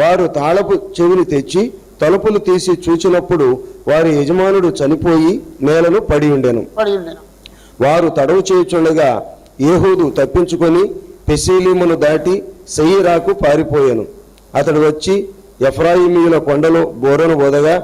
వారు తాళపు చెవిని తెచ్చి తలుపులు తీసి చూచినప్పుడు వారి యజమానుడు చనిపోయి నేలను పడి ఉండెను. వారు తడవు చేయుచుండగా యెహూదు తప్పించుకొని పెసీలీమును దాటి సెయీరాకు పారిపోయాను. అతడు వచ్చి ఎఫ్రాయిమీయుల కొండలో బోరను బోదగా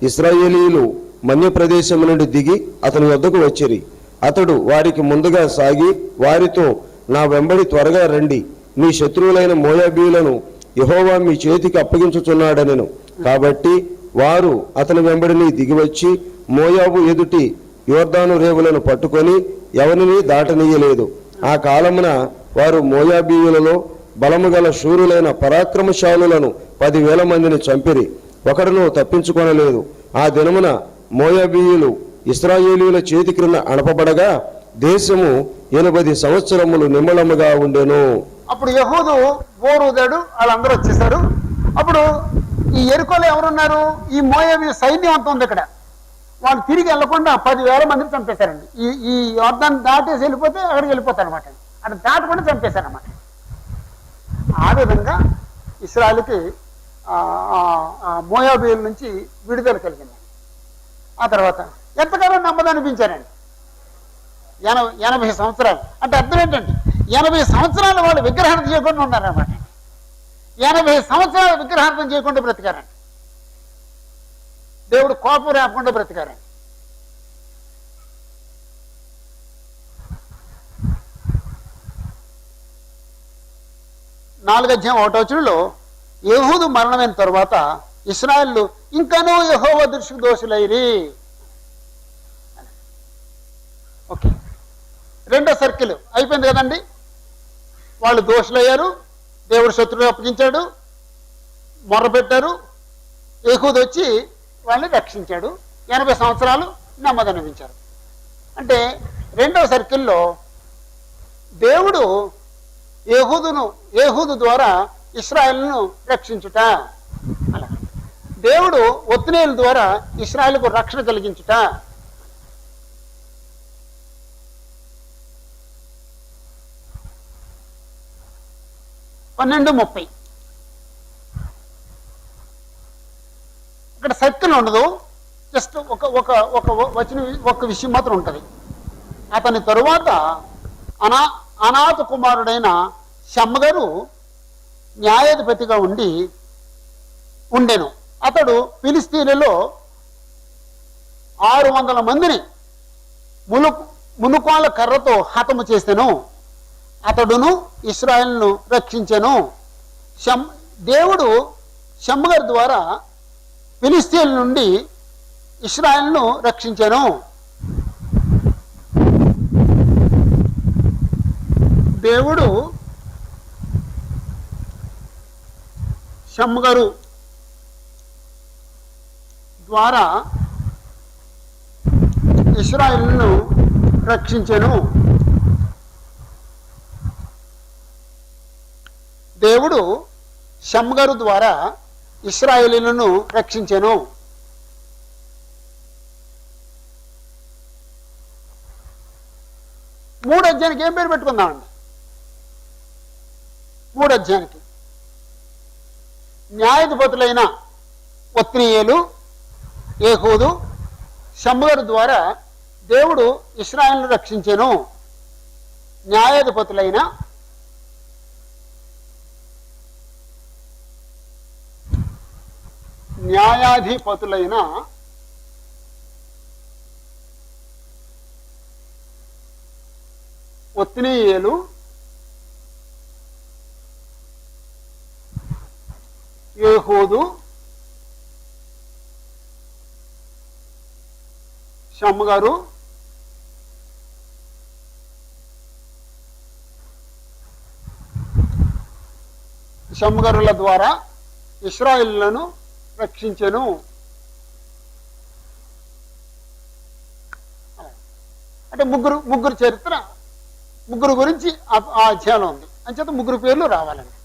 ఇశ్రాయేలీయులు మన్య ప్రదేశం నుండి దిగి అతని వద్దకు వచ్చిరి. అతడు వారికి ముందుగా సాగి వారితో, నా వెంబడి త్వరగా రండి, మీ శత్రువులైన మోయాబీయులను యెహోవా మీ చేతికి అప్పగించుచున్నాడనెను. కాబట్టి వారు అతని వెంబడిని దిగివచ్చి మోయాబు ఎదుటి యోర్దాను రేవులను పట్టుకొని ఎవరిని దాటనీయలేదు. ఆ కాలమున వారు మోయాబీయులలో బలము గల శూరులైన పరాక్రమశాలులను 10,000 మందిని చంపిరి, ఒకడును తప్పించుకొనలేదు. ఆ దినమున మోయాబీయులు ఇశ్రాయేలీయుల చేతి క్రింద అణపబడగా దేశము 80 సంవత్సరములు నిమ్మళముగా ఉండెను. అప్పుడు యెహూదు బోరుదాడు, వాళ్ళందరూ వచ్చేసారు. అప్పుడు ఈ యెరికోలో ఎవరున్నారు? ఈ మోయాబీ సైన్యం అంతా ఉంది ఇక్కడ. వాళ్ళు తిరిగి వెళ్లకుండా 10,000 మందిని చంపేశారండి. ఈ యోర్దాన్ని దాటేసి వెళ్ళిపోతే అక్కడికి వెళ్ళిపోతారు అనమాట. అక్కడ దాటకుండా చంపేశారనమాట. ఆ విధంగా ఇశ్రాయేలుకి మోయాబీయుల నుంచి విడుదల కలిగింది. ఆ తర్వాత ఎంతకాలం నమ్మదనిపించారండి? 80 సంవత్సరాలు. అంటే అర్థం ఏంటండి? 80 సంవత్సరాలు వాళ్ళు విగ్రహార్థం చేయకుండా ఉన్నారన్నమాట. 80 సంవత్సరాలు విగ్రహార్థం చేయకుండా బ్రతికారండి. దేవుడు కోపం రాకుండా బ్రతికారండి. 4:1 యేహూదు మరణమైన తరువాత ఇశ్రాయేలు ఇంకనూ యెహోవా దృష్టికి దోషులైరి. ఓకే, రెండో సర్కిల్ అయిపోయింది కదండి. వాళ్ళు దోషులయ్యారు, దేవుడు శత్రువులు అప్పగించాడు, మొర్రపెట్టారు, యేహూదు వచ్చి వాళ్ళని రక్షించాడు, 80 సంవత్సరాలు నెమ్మది అనిపించారు. అంటే రెండో సర్కిల్లో దేవుడు యేహూదు ద్వారా ఇశ్రాయేలును రక్షించుట, అలా దేవుడు ఒత్నియేలు ద్వారా ఇశ్రాయేలుకు రక్షణ కలిగించుట. 12:30 ఇక్కడ సర్కిల్ ఉండదు, జస్ట్ ఒక విషయం మాత్రం ఉంటుంది. అతని తరువాత అనాథ కుమారుడైన షమ్మగరు న్యాయాధిపతిగా ఉండెను. అతడు ఫిలిస్తీన్లలో 600 మందిని మునుకోల కర్రతో హతము చేసెను. అతడును ఇశ్రాయేలును రక్షించెను. దేవుడు షమ్మగరు ద్వారా ఫిలిస్తీన్ల నుండి ఇశ్రాయేలును రక్షించెను. దేవుడు షమ్మగరు ద్వారా ఇశ్రాయేలును రక్షించెను. దేవుడు షమ్మగరు ద్వారా ఇశ్రాయేలీయులను రక్షించెను. మూడో అధ్యాయానికి ఏం పేరు పెట్టుకుందామండి? మూడో అధ్యాయానికి న్యాయాధిపతులైన ఒత్నియేలు, యేహూదు, షమ్మగరు ద్వారా దేవుడు ఇశ్రాయేలును రక్షించెను. న్యాయాధిపతులైన ఒత్నియేలు, యేహూదు, షమ్మగరు, షమ్మగరుల ద్వారా ఇశ్రాయేలులను రక్షించెను. అంటే ముగ్గురు చరిత్ర, ముగ్గురు గురించి ఆ అధ్యాయంలో ఉంది. అంచేత ముగ్గురు పేర్లు రావాలండి.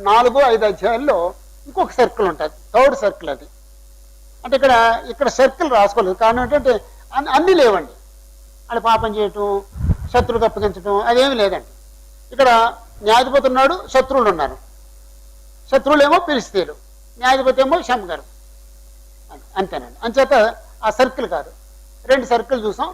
నాలుగు ఐదు అధ్యాయాల్లో ఇంకొక సర్కిల్ ఉంటుంది, థర్డ్ సర్కిల్ అది. అంటే ఇక్కడ సర్కిల్ రాసుకోలేదు. కారణం ఏంటంటే అన్నీ లేవండి. అది పాపం చేయటం, శత్రువుకు అప్పగించడం అదేమి లేదండి. ఇక్కడ న్యాయాధిపతి ఉన్నాడు, శత్రువులు ఉన్నారు. శత్రువులేమో ఫిలిస్తీయులు, న్యాయాధిపతి ఏమో షమ్మగరు, అంతేనండి. అంచేత ఆ సర్కిల్ కాదు, 2 సర్కిల్ చూసాం.